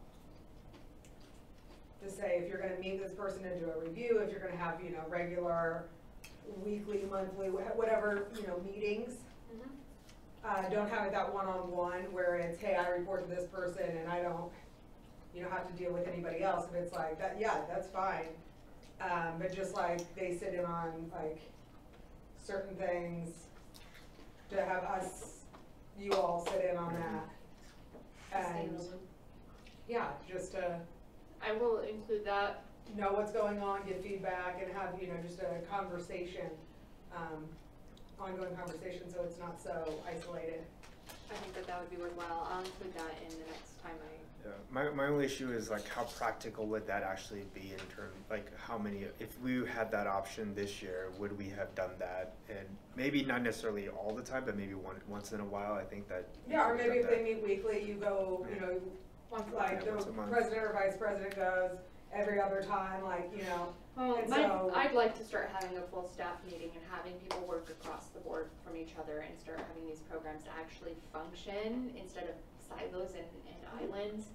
To say, if you're gonna meet this person and do a review, if you're gonna have, you know, regular, weekly, monthly, whatever, you know, meetings, don't have it that one-on-one where it's, hey, I report to this person and I don't, you know, have to deal with anybody else. And it's like, that, yeah, that's fine. But just like they sit in on like certain things, to have us, you all sit in on that. And yeah, just to I will include that. know what's going on, get feedback, and have, you know, just a conversation, ongoing conversation, so it's not so isolated. I think that would be worthwhile. I'll include that in the next time Yeah, my only issue is like how practical would that actually be in terms, like how many, if we had that option this year, would we have done that? And maybe not necessarily all the time, but maybe once in a while, I think that. Yeah, or maybe if they meet weekly, you go, you know, like the once a month. president or vice president goes every other time, like, you know. Well, And so- I'd like to start having a full staff meeting and having people work across the board from each other and start having these programs actually function instead of silos and islands.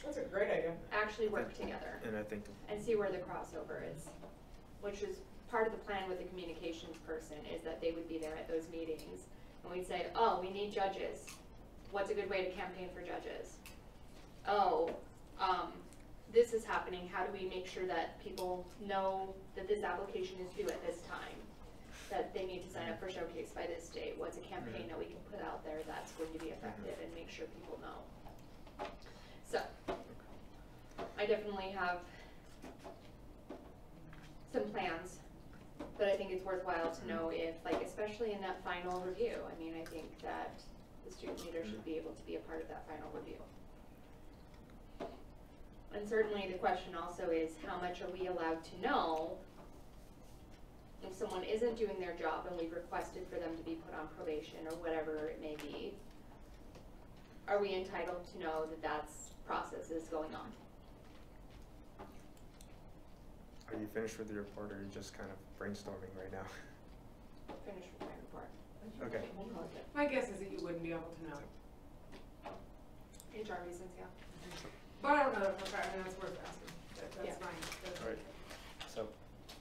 That's a great idea. Actually work together And I think. and see where the crossover is, which is part of the plan with the communications person, is that they would be there at those meetings. And we'd say, oh, we need judges. What's a good way to campaign for judges? Oh, this is happening. How do we make sure that people know that this application is due at this time? That they need to sign up for Showcase by this date? What's a campaign that we can put out there that's going to be effective and make sure people know? So, I definitely have some plans, but I think it's worthwhile to know if, like, especially in that final review, I mean, I think that the student leader should be able to be a part of that final review. And certainly the question also is, how much are we allowed to know if someone isn't doing their job and we've requested for them to be put on probation or whatever it may be? Are we entitled to know that that's process is going on? Are you finished with your report, or are you just kind of brainstorming right now? Finished with my report. Okay. We'll call it My guess is that you wouldn't be able to know. HR reasons, yeah. But I don't know that for a fact, and that's worth asking. That's Yeah. fine. All right. So,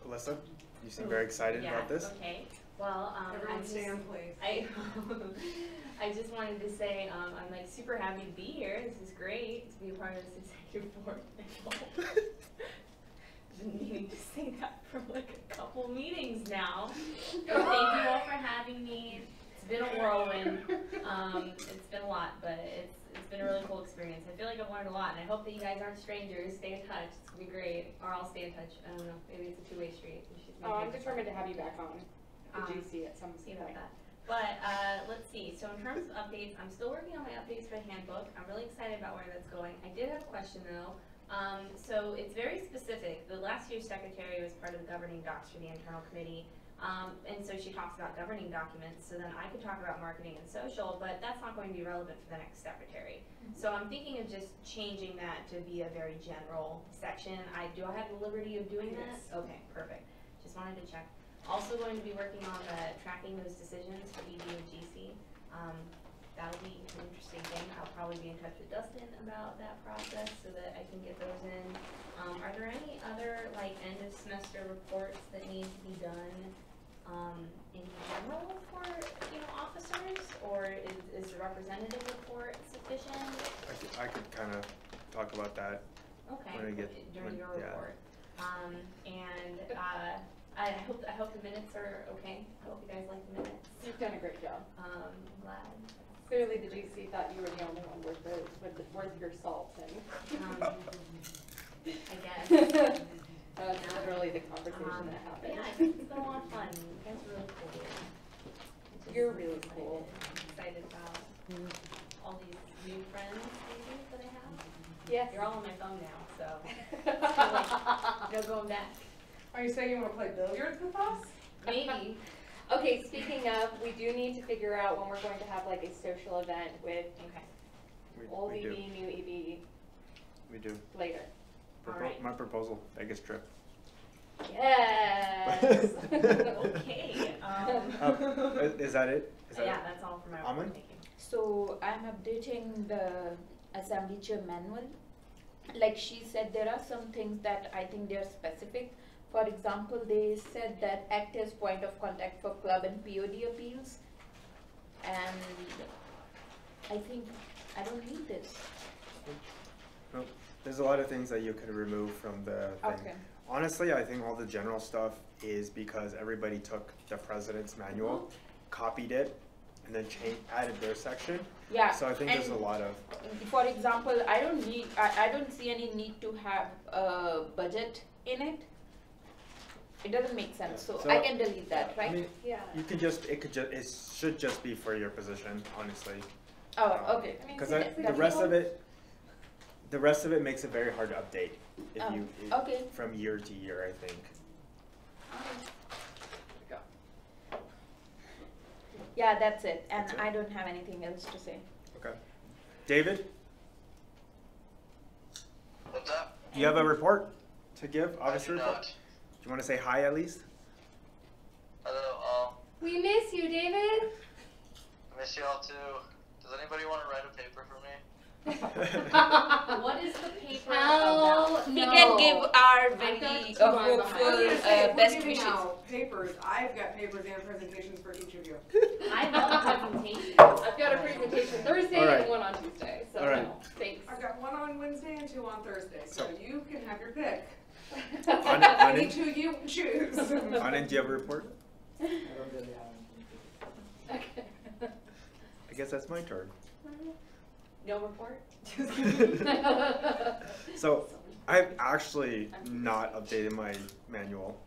Alyssa, you seem very excited about this. Okay. Well, Everyone I'm just, stand, please. I just wanted to say I'm like super happy to be here. This is great to be a part of this executive board. Been meaning to say that for like a couple meetings now. So thank you all for having me. It's been a whirlwind. It's been a lot, but it's been a really cool experience. I feel like I've learned a lot, and I hope that you guys aren't strangers. Stay in touch. It's gonna be great. Or I'll stay in touch. I don't know. Maybe it's a two-way street. I'm determined to have you back on the GC at some See point. about that. But let's see. So in terms of updates, I'm still working on my updates for the handbook. I'm really excited about where that's going. I did have a question though. So it's very specific. The last year's secretary was part of the governing docs for the internal committee. And so she talks about governing documents. So then I could talk about marketing and social, but that's not going to be relevant for the next secretary. So I'm thinking of just changing that to be a very general section. Do I have the liberty of doing that? Okay, perfect. Just wanted to check. Also going to be working on tracking those decisions for EB and GC. That'll be an interesting thing. I'll probably be in touch with Dustin about that process so that I can get those in. Are there any other like end of semester reports that need to be done in general for officers, or is the representative report sufficient? I could kind of talk about that. Okay, when I get during your yeah. report. I hope the minutes are okay. I hope you guys like the minutes. You've done a great job. I'm glad. Clearly the GC thought you were the only one worth your salt, and I guess. that's literally the conversation that happened. Yeah, it's been a lot of fun. You guys are really cool. You're really cool. I'm excited about all these new friends maybe that I have. Yes. You're all on my phone now, so it's like, no going back. Are you saying you want to play billiards with us? Maybe. Okay, speaking of, we do need to figure out when we're going to have like a social event with old We EB, do. new EB We do. later. Alright. My proposal, Vegas trip. Yes. Okay. Is that it? Is that Yeah, it? that's all for my Amen? report taking. So I'm updating the assembly chair manual. Like she said, there are some things that I think they're specific. For example, they said that act as point of contact for club and POD appeals. And I think I don't need this. No, there's a lot of things that you could remove from the thing. Okay. Honestly, I think all the general stuff is because everybody took the president's manual, copied it, and then added their section. Yeah. So I think there's a and lot of, For example, I don't see any need to have a budget in it. It doesn't make sense, so So, I can delete that, I right? mean, Yeah. you can it should just be for your position, honestly. Oh, okay. I mean, Because see, that's the rest of it makes it very hard to update if Oh, you, okay. from year to year, I think. Yeah, that's it. And That's it? I don't have anything else to say. Okay. David, What's up? do you have a report to give? I Officer do report? not. Do you want to say hi at least? Hello, We miss you, David. I miss y'all too. Does anybody want to write a paper for me? What is the paper Hell about? We no. can give our I've very got two on hopeful behind. I was gonna say, if we're best giving wishes. out papers, I've got papers and presentations for each of you. I love presentations. I've got a presentation Thursday All right. and one on Tuesday, so All right. no, thanks. I've got one on Wednesday and two on Thursday, so So- you can have your pick. Anand, Any two you choose. Anand, do you have a report? I don't really have anything. Okay. I guess that's my turn. No report? So, I've actually not updated my manual.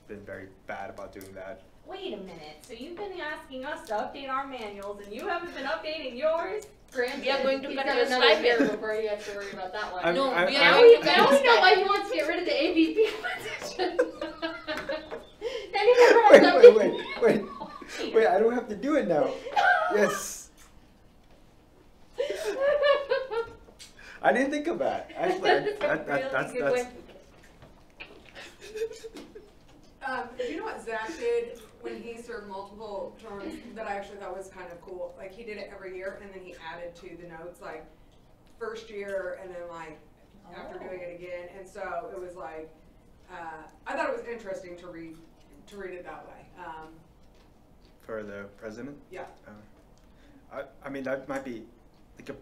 Been very bad about doing that. Wait a minute, so you've been asking us to update our manuals and you haven't been updating yours? Granted, We are going to he's got got a another stipend. year before he has to worry about that one. I'm- No, I'm- we I'm- are Now we going to know get why he stipend. wants to get rid of the AVP position. Then he never has something. Wait, I don't have to do it now. Yes. I didn't think of that. Actually, that's Do you know what Zach did when he served multiple terms that I actually thought was kind of cool? Like, he did it every year, and then he added to the notes, like, first year, and then, like, after doing it again. And so it was like, I thought it was interesting to read it that way. for the president. Yeah. I mean, that might be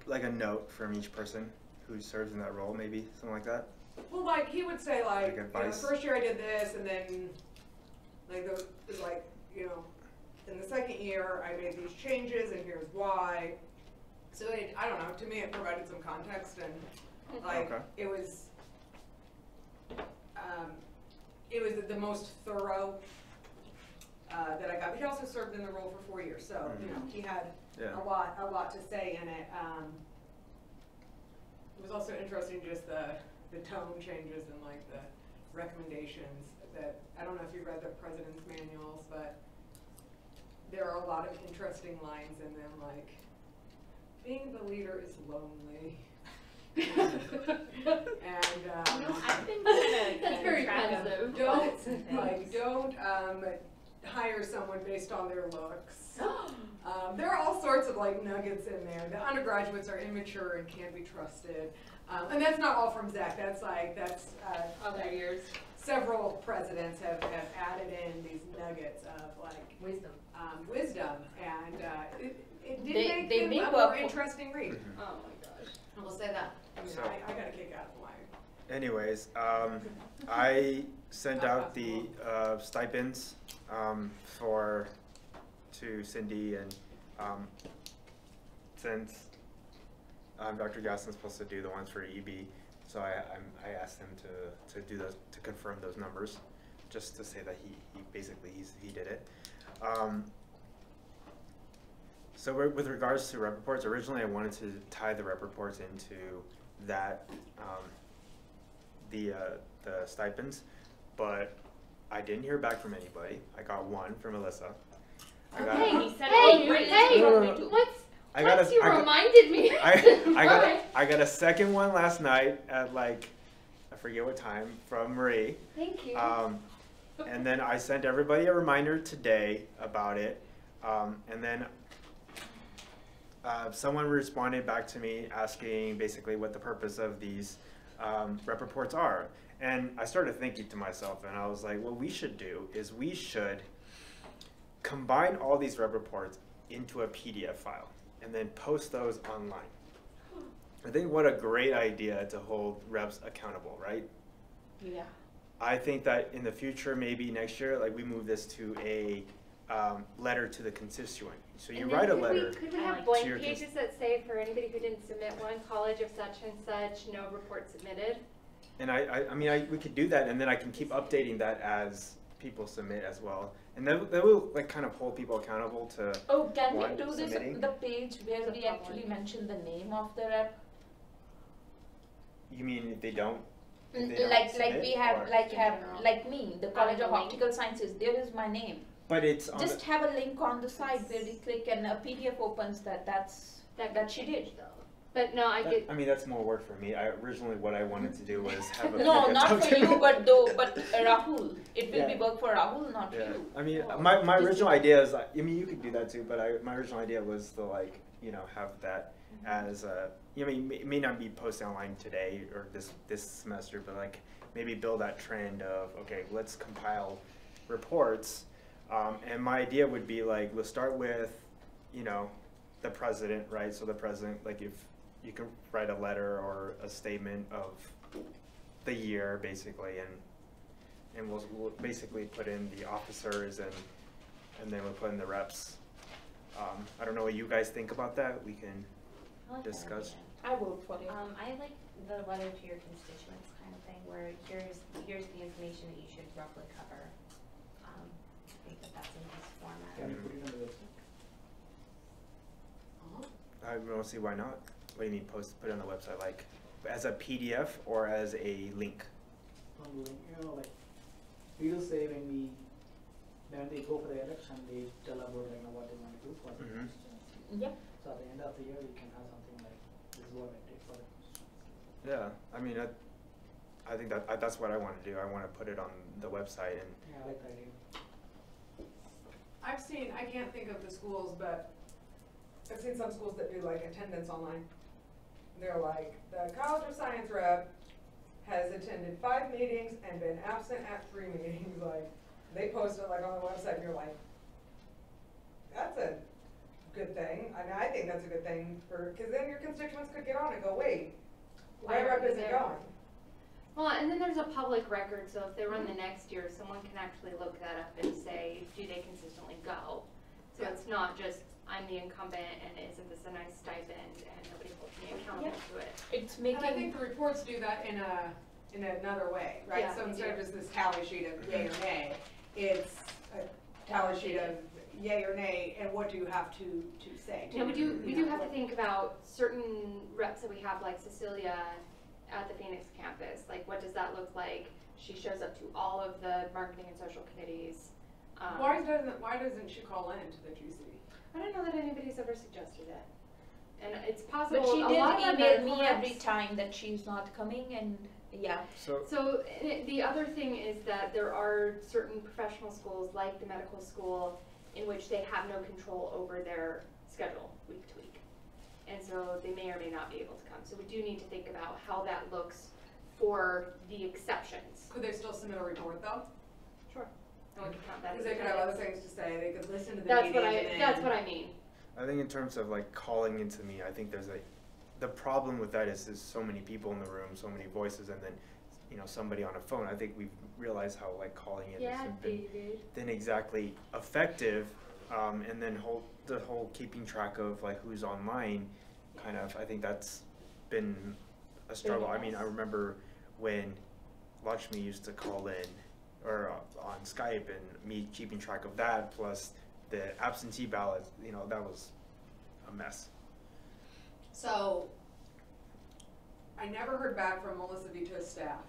like a note from each person who serves in that role, maybe something like that. Well, like, he would say, like, Like advice? the first year I did this, and then, like, it was like, in the second year, I made these changes, and here's why. So, I don't know, to me, it provided some context, and, like, Okay. it was the most thorough that I got. But he also served in the role for 4 years, so, he had Yeah. a lot to say in it. It was also interesting just the tone changes and like the recommendations that, I don't know if you read the president's manuals, but there are a lot of interesting lines in them, like, being the leader is lonely. And, I've been kind of That's very pensive. don't hire someone based on their looks. There are all sorts of like nuggets in there. The undergraduates are immature and can't be trusted. And that's not all from Zach. That's Other years. several presidents have added in these nuggets of like Wisdom. wisdom, and it did They make may them a work more for- interesting read. Mhm. Oh my gosh. I will say that. I mean, So- I got a kick out of mine. Anyways, I sent out the stipends to Cindy, and since Dr. Gaston's supposed to do the ones for EB, so I asked him to do those, to confirm those numbers, just to say that he did it. So with regards to rep reports, originally I wanted to tie the rep reports into that the stipends, but I didn't hear back from anybody. I got one from Alyssa. I got, Hey, You said hey, it. hey, No, no, no. once you reminded me. I got a second one last night at like, I forget what time, from Marie. Thank you. And then I sent everybody a reminder today about it. And then someone responded back to me asking basically what the purpose of these rep reports are. And I started thinking to myself, and I was like, what we should do is we should combine all these rep reports into a PDF file and then post those online. I think what a great idea to hold reps accountable, right? Yeah. I think that in the future, maybe next year, like we move this to a letter to the constituent. So you And write a then letter. Could we I have like blank to your pages that say for anybody who didn't submit one, college of such and such, no report submitted? And I mean, we could do that, and then I can keep updating that as people submit as well. And that will like kind of hold people accountable to. Oh, can one we do this submitting. the page where The we public. actually mention the name of the rep? You mean if they don't? If they don't Like submit, we have or- like In have general. like me, the College of link. Optical Sciences. There is my name. But it's on Just the, have a link on the side where we click and a PDF opens that. That's That that she did. though. But no, I get. I mean, that's more work for me. Originally what I wanted to do was have a No, PDF not for document. you, but Rahul. It will be Yeah. work for Rahul, not Yeah, you. I mean, Oh. my Just- original idea is, I mean, you could do that too, but my original idea was to like, you know, have that as a, you know, it may not be posted online today or this semester, but like maybe build that trend of, okay, let's compile reports, and my idea would be like, we'll start with, you know, the president, right? So the president, like if you can write a letter or a statement of the year basically, and we'll basically put in the officers and then we'll put in the reps. I don't know what you guys think about that. We can I like that discuss. idea. I vote for it. I like the letter to your constituents kind of thing, where here's the information that you should roughly cover. I think that's a nice format. Can you put it on the website? I don't see why not. What do you mean put it on the website, like as a PDF or as a link? You know, like people say when they go for the election, they tell about like what they want to do for the Mhm. constituency. Yep. So at the end of the year, we can have something like this is what I did for the constituency. Yeah, I mean, I think that's what I want to do. I want to put it on the website and. Yeah, I like the idea. I've seen, I can't think of the schools, but I've seen some schools that do like attendance online. They're like, the College of Science rep has attended 5 meetings and been absent at 3 meetings. Like, they post it like on the website and you're like, that's a good thing. I mean, I think that's a good thing because then your constituents could get on and go, wait, my rep isn't going. Well, and then there's a public record, so if they run the next year, someone can actually look that up and say, do they consistently go? So Yeah. it's not just, I'm the incumbent and isn't this a nice stipend and nobody holds me accountable to it. It's And I think making the reports do that in another way, right? Yeah, So they instead of do. just this tally sheet of yay or nay, it's a tally sheet of yay or nay, and what do you have to say? You know, we do have to what- think about certain reps that we have, like Cecilia at the Phoenix campus. Like, what does that look like? She shows up to all of the marketing and social committees. Why doesn't she call in to the GC? I don't know that anybody's ever suggested it. And it's possible. but she a did lot of our email medical me every reps- time that she's not coming and yeah. So the other thing is that there are certain professional schools, like the medical school, in which they have no control over their schedule week to week. And so they may or may not be able to come. So we do need to think about how that looks for the exceptions. Could they still submit a report though? Sure. And we can count that Because as they could have other attendance. things to say, they could listen to the That's meeting what and then. that's what I mean. I think in terms of like calling into me, I think the problem with that is there's so many people in the room, so many voices, and then, you know, somebody on a phone. I think we've realized how like calling in isn't been exactly effective, and then the whole keeping track of like who's online, kind of. I think that's been a struggle. I mean, I remember when Lakshmi used to call in or on Skype, and me keeping track of that plus the absentee ballot, you know, that was a mess. So, I never heard back from Melissa Vito's staff.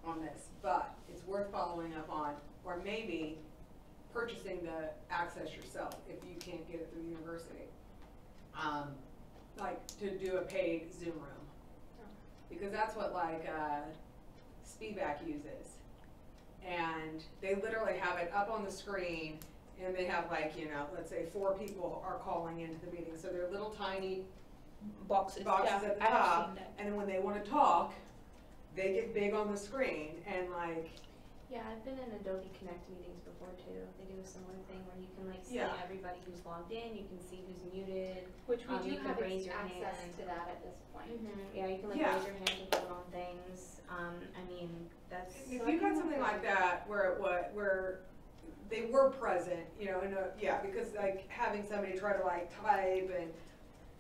on this, but it's worth following up on, or maybe purchasing the access yourself if you can't get it through the university. Like to do a paid Zoom room. Because that's what like Speedback uses. And they literally have it up on the screen and they have like, you know, let's say 4 people are calling into the meeting. So they're little tiny Boxes, at yeah, the I have top. seen that. And then when they want to talk, they get big on the screen and like, Yeah, I've been in Adobe Connect meetings before too. They do a similar thing where you can like see Yeah. everybody who's logged in, you can see who's muted. Which we do you can have raise your access hand. to that at this point. Yeah, you can like Yeah. raise your hand and vote on things. I mean, that's. if you got something like that where where they were present, you know, because like having somebody try to like type and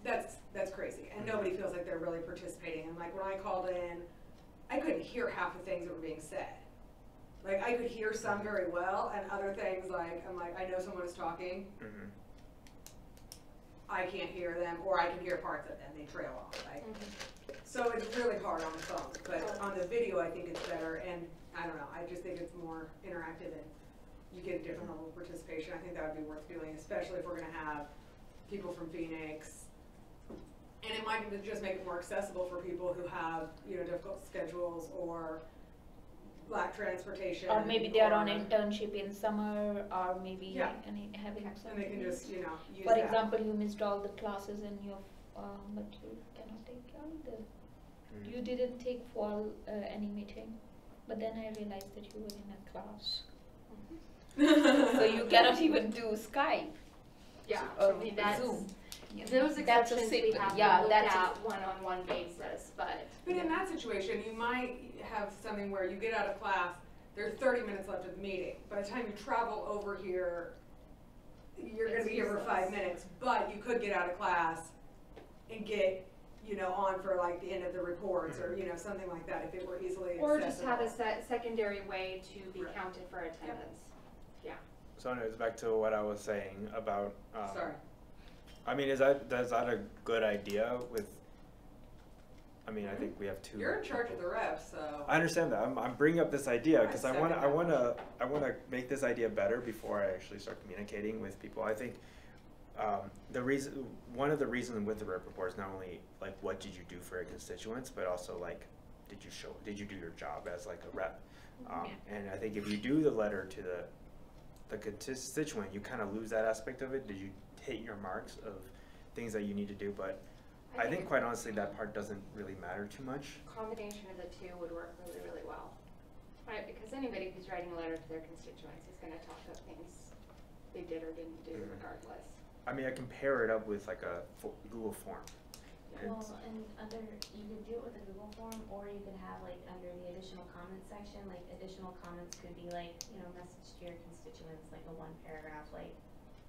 that's crazy, and nobody feels like they're really participating. And like when I called in, I couldn't hear half the things that were being said. Like I could hear some very well, and other things like I'm like I know someone is talking. Mm-hmm. I can't hear them, or I can hear parts of them. They trail off. Right? So it's really hard on the phone, but on the video I think it's better. And I don't know. I just think it's more interactive and you get a different level of participation. I think that would be worth doing, especially if we're going to have people from Phoenix. And it might just make it more accessible for people who have, you know, difficult schedules or lack transportation. Or maybe they are on internship in summer, or maybe Yeah. having And something. they can just, you know, use For that. example, you missed all the classes and but you cannot take all the. You didn't take fall any meeting, but then I realized that you were in a class, so you cannot even do Skype Yeah, or I mean, that's, Zoom. those That's a exceptions we simple- have yeah, to look that's a- at one-on-one basis, but. But in that situation, you might have something where you get out of class, there's 30 minutes left of the meeting. By the time you travel over here, you're going to be here for 5 minutes, but you could get out of class and get, you know, on for like the end of the reports or, you know, something like that if it were easily accessible. Or just have a secondary way to be Right. counted for attendance. So anyways, back to what I was saying about. Sorry. I mean, is that a good idea? I mean, I think we have 2. You're in charge of people. the reps, so. I understand that. I'm bringing up this idea because I second want that to make this idea better before I actually start communicating with people. I think one of the reasons with the rep report is not only like what did you do for your constituents, but also like did you do your job as like a rep? And I think if you do the letter to the constituent, you kind of lose that aspect of it. Did you hit your marks of things that you need to do? But I think quite honestly that part doesn't really matter too much. Combination of the two would work really, really well. Right, because anybody who's writing a letter to their constituents is gonna talk about things they did or didn't do regardless. I mean, I can pair it up with like a Google form. Well, and you could do it with a Google form, or you could have like under the additional comments section, like additional comments could be like, you know, message to your constituents, like a 1 paragraph, like,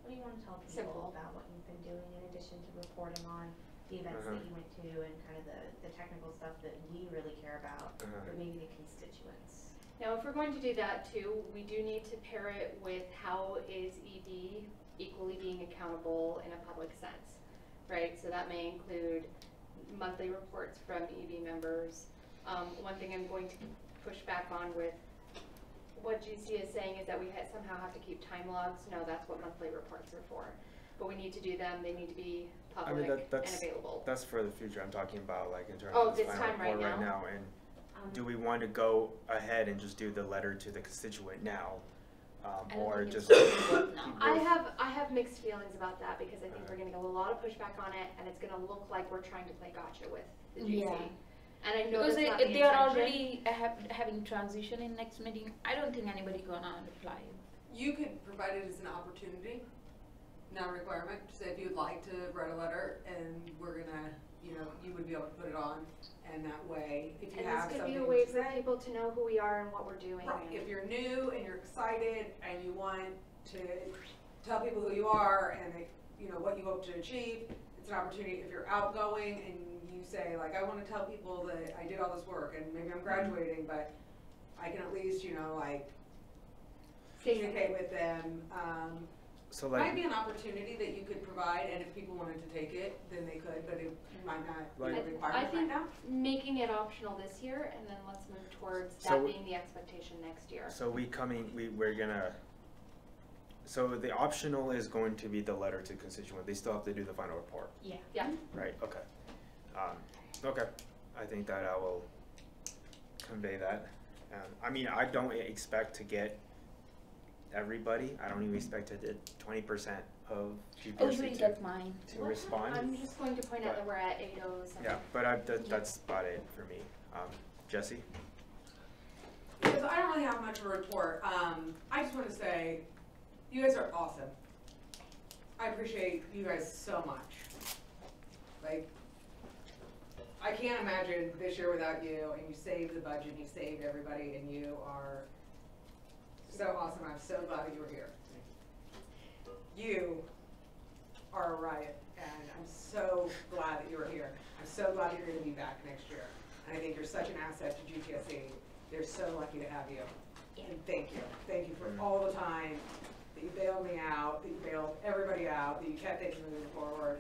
what do you want to tell people Simple. about what you've been doing in addition to reporting on the events that you went to and kind of the technical stuff that we really care about, or maybe the constituents. Now, if we're going to do that too, we do need to pair it with how is EB equally being accountable in a public sense, right? So that may include monthly reports from EB members. One thing I'm going to push back on with what GC is saying is that we somehow have to keep time logs. No, that's what monthly reports are for. But we need to do them. They need to be public and available. That's for the future. I'm talking about like in terms Oh, of this this final time right report now? And do we want to go ahead and just do the letter to the constituent now, or just? I have mixed feelings about that because I think we're going to get a lot of pushback on it, and it's going to look like we're trying to play gotcha with the GC. Yeah. And I know Because that's not if the they are intention. already having transition in next meeting, I don't think anybody gonna reply. You could provide it as an opportunity, not a requirement. Say if you'd like to write a letter and we're gonna, you know, you would be able to put it on, and that way, if you And have this could something be a way to for say. people to know who we are and what we're doing. Right, and- if you're new and you're excited and you want to tell people who you are and they, you know, what you hope to achieve, it's an opportunity. If you're outgoing and you say like, I want to tell people that I did all this work and maybe I'm graduating, but I can at least, you know, like communicate with them. So Might like, be an opportunity that you could provide, and if people wanted to take it, then they could, but it might not be Like- a I requirement right think now. making it optional this year, and then let's move towards So that we- being the expectation next year. so we're gonna, so the optional is going to be the letter to constituent. They still have to do the final report, Yeah. Yeah. right? Okay. Okay. I think that I will convey that. I mean, I don't expect to get everybody. I don't even expect to get 20% of Oh, you GPSC will get mine. to respond. I'm just going to point out that we're at 8:07. Yeah, but that's about it for me. Jesse? Because I don't really have much of a report. I just want to say, you guys are awesome. I appreciate you guys so much. Like, I can't imagine this year without you, and you saved the budget, you saved everybody, and you are so awesome. I'm so glad that you were here. You are a riot, and I'm so glad that you were here. I'm so glad that you're going to be back next year. And I think you're such an asset to GPSC. They're so lucky to have you. And thank you. Thank you for all the time that you bailed me out, that you bailed everybody out, that you kept things moving forward.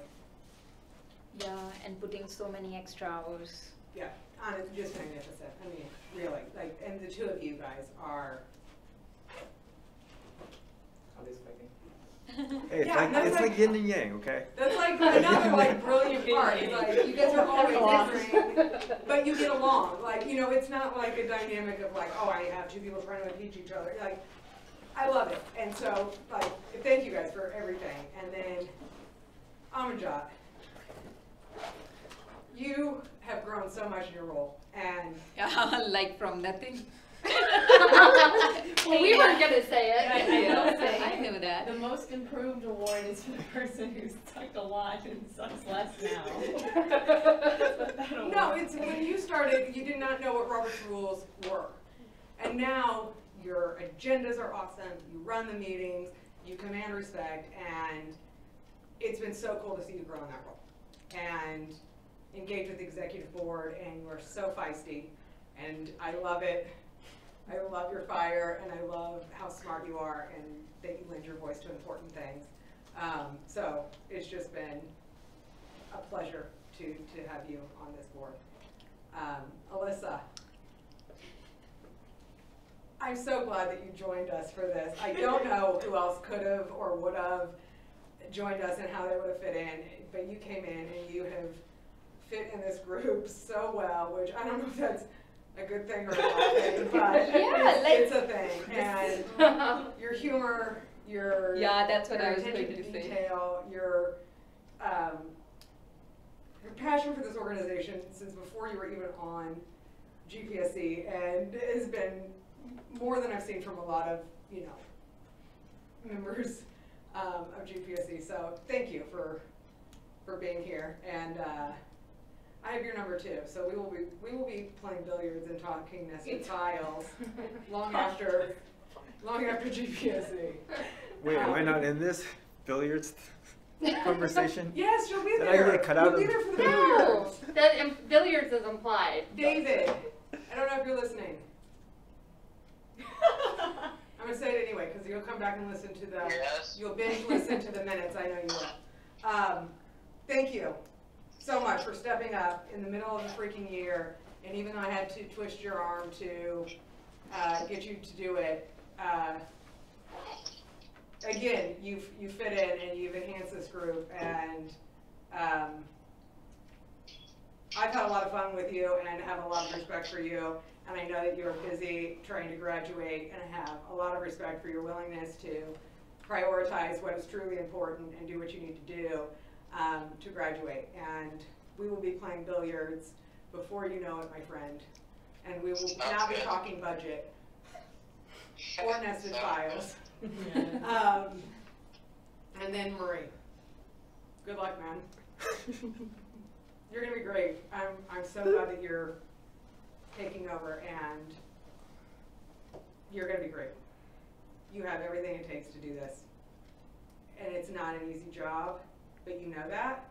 Yeah, and putting so many extra hours. Yeah, honest, just magnificent. I mean, really, like, and the two of you guys are. Always fighting. Hey, it's Yeah, like that's it's like- like yin and yang, okay? That's like another like brilliant part. It's like you guys are always different, but you get along. Like, you know, it's not like a dynamic of like, oh, I have two people trying to impeach each other. Like, I love it. And so, like, thank you guys for everything. And then, Amajot, you have grown so much in your role, and Like from nothing. Well, we weren't gonna say it. I will say, I know that. the most improved award is for the person who's sucked a lot and sucks less now. no, it's when you started, you did not know what Robert's rules were, and now your agendas are awesome. You run the meetings, you command respect, and it's been so cool to see you grow in that role and engage with the executive board. And you are so feisty, and I love it. I love your fire, and I love how smart you are, and that you lend your voice to important things. So it's just been a pleasure to have you on this board. Alyssa, I'm so glad that you joined us for this. I don't know who else could have or would have joined us and how they would have fit in, but you came in and you have fit in this group so well, which I don't know if that's a good thing or a bad thing, but Yeah, it's a thing. And your humor, your Yeah, that's what your I was attention going to say. detail, your passion for this organization since before you were even on GPSC, and has been more than I've seen from a lot of, you know, members of GPSC. So thank you for being here, and I have your number too. So we will be playing billiards and talking nested tiles long after GPSC. Wait, am I not in this billiards conversation? Yes, you'll be Did I there. get cut out You'll be of- there for the No, billiards. billiards is implied. David, I don't know if you're listening. I'm gonna say it anyway because you'll come back and listen to the. Yes. You'll binge listen to the minutes. I know you will. Thank you so much for stepping up in the middle of the freaking year, and even though I had to twist your arm to get you to do it. Again, you fit in and you've enhanced this group, and I've had a lot of fun with you and have a lot of respect for you, and I know that you're busy trying to graduate, and I have a lot of respect for your willingness to prioritize what is truly important and do what you need to do to graduate. And we will be playing billiards before you know it, my friend, and we will now be talking budget or nested Sounds files. And then Marie, good luck, man. You're gonna be great. I'm so glad that you're taking over, and you're gonna be great. You have everything it takes to do this, and it's not an easy job, but you know that,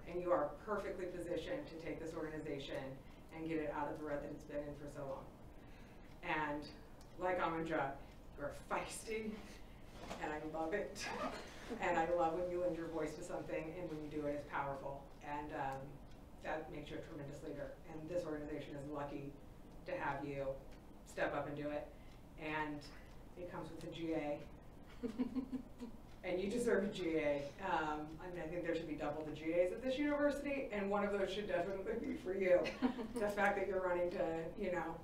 and you are perfectly positioned to take this organization and get it out of the rut that it's been in for so long. And like Amanja, you're feisty, and I love it. And I love when you lend your voice to something, and when you do it, it's powerful. And that makes you a tremendous leader. And this organization is lucky to have you step up and do it. And it comes with a GA. And you deserve a GA. I mean, I think there should be double the GAs at this university, and one of those should definitely be for you. The fact that you're running to, you know,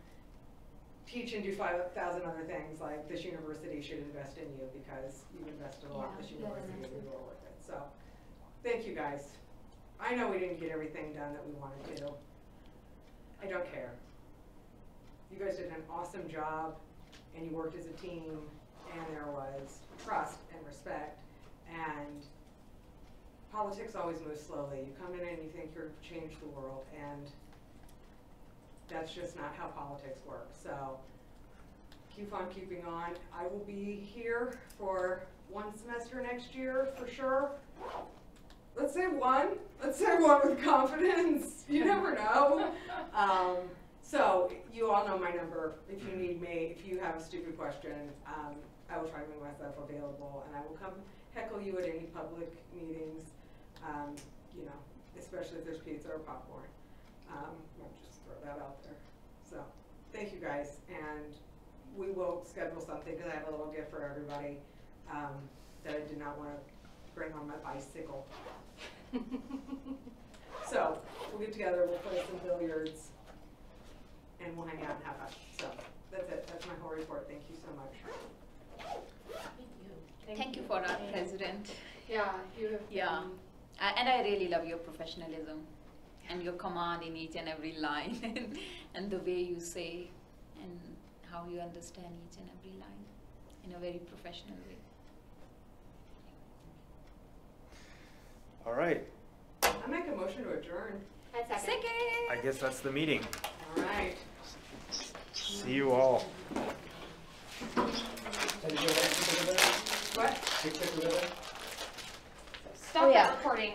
teach and do 5,000 other things, like this university should invest in you because you've invested a lot in this university and you are worth it. So, thank you guys. I know we didn't get everything done that we wanted to. I don't care. You guys did an awesome job, and you worked as a team, and there was trust and respect, and politics always moves slowly. You come in and you think you're changed the world, and that's just not how politics works. So keep on keeping on. I will be here for one semester next year for sure. Let's say one. Let's say one with confidence. You never know. So you all know my number. If you need me, if you have a stupid question, I will try to make myself available, and I will come heckle you at any public meetings. You know, especially if there's pizza or popcorn. I'll just throw that out there. So, thank you guys, and we will schedule something because I have a little gift for everybody that I did not want to bring on my bicycle. So, we'll get together, we'll play some billiards, and we'll hang out and have fun. So, that's it. That's my whole report. Thank you so much. Thank you for our president. Yeah, you have Yeah. And I really love your professionalism and your command in each and every line and the way you say and how you understand each and every line in a very professional way. All right. I make a motion to adjourn. I second. I guess that's the meeting. All right. See you all. What? Stop the recording.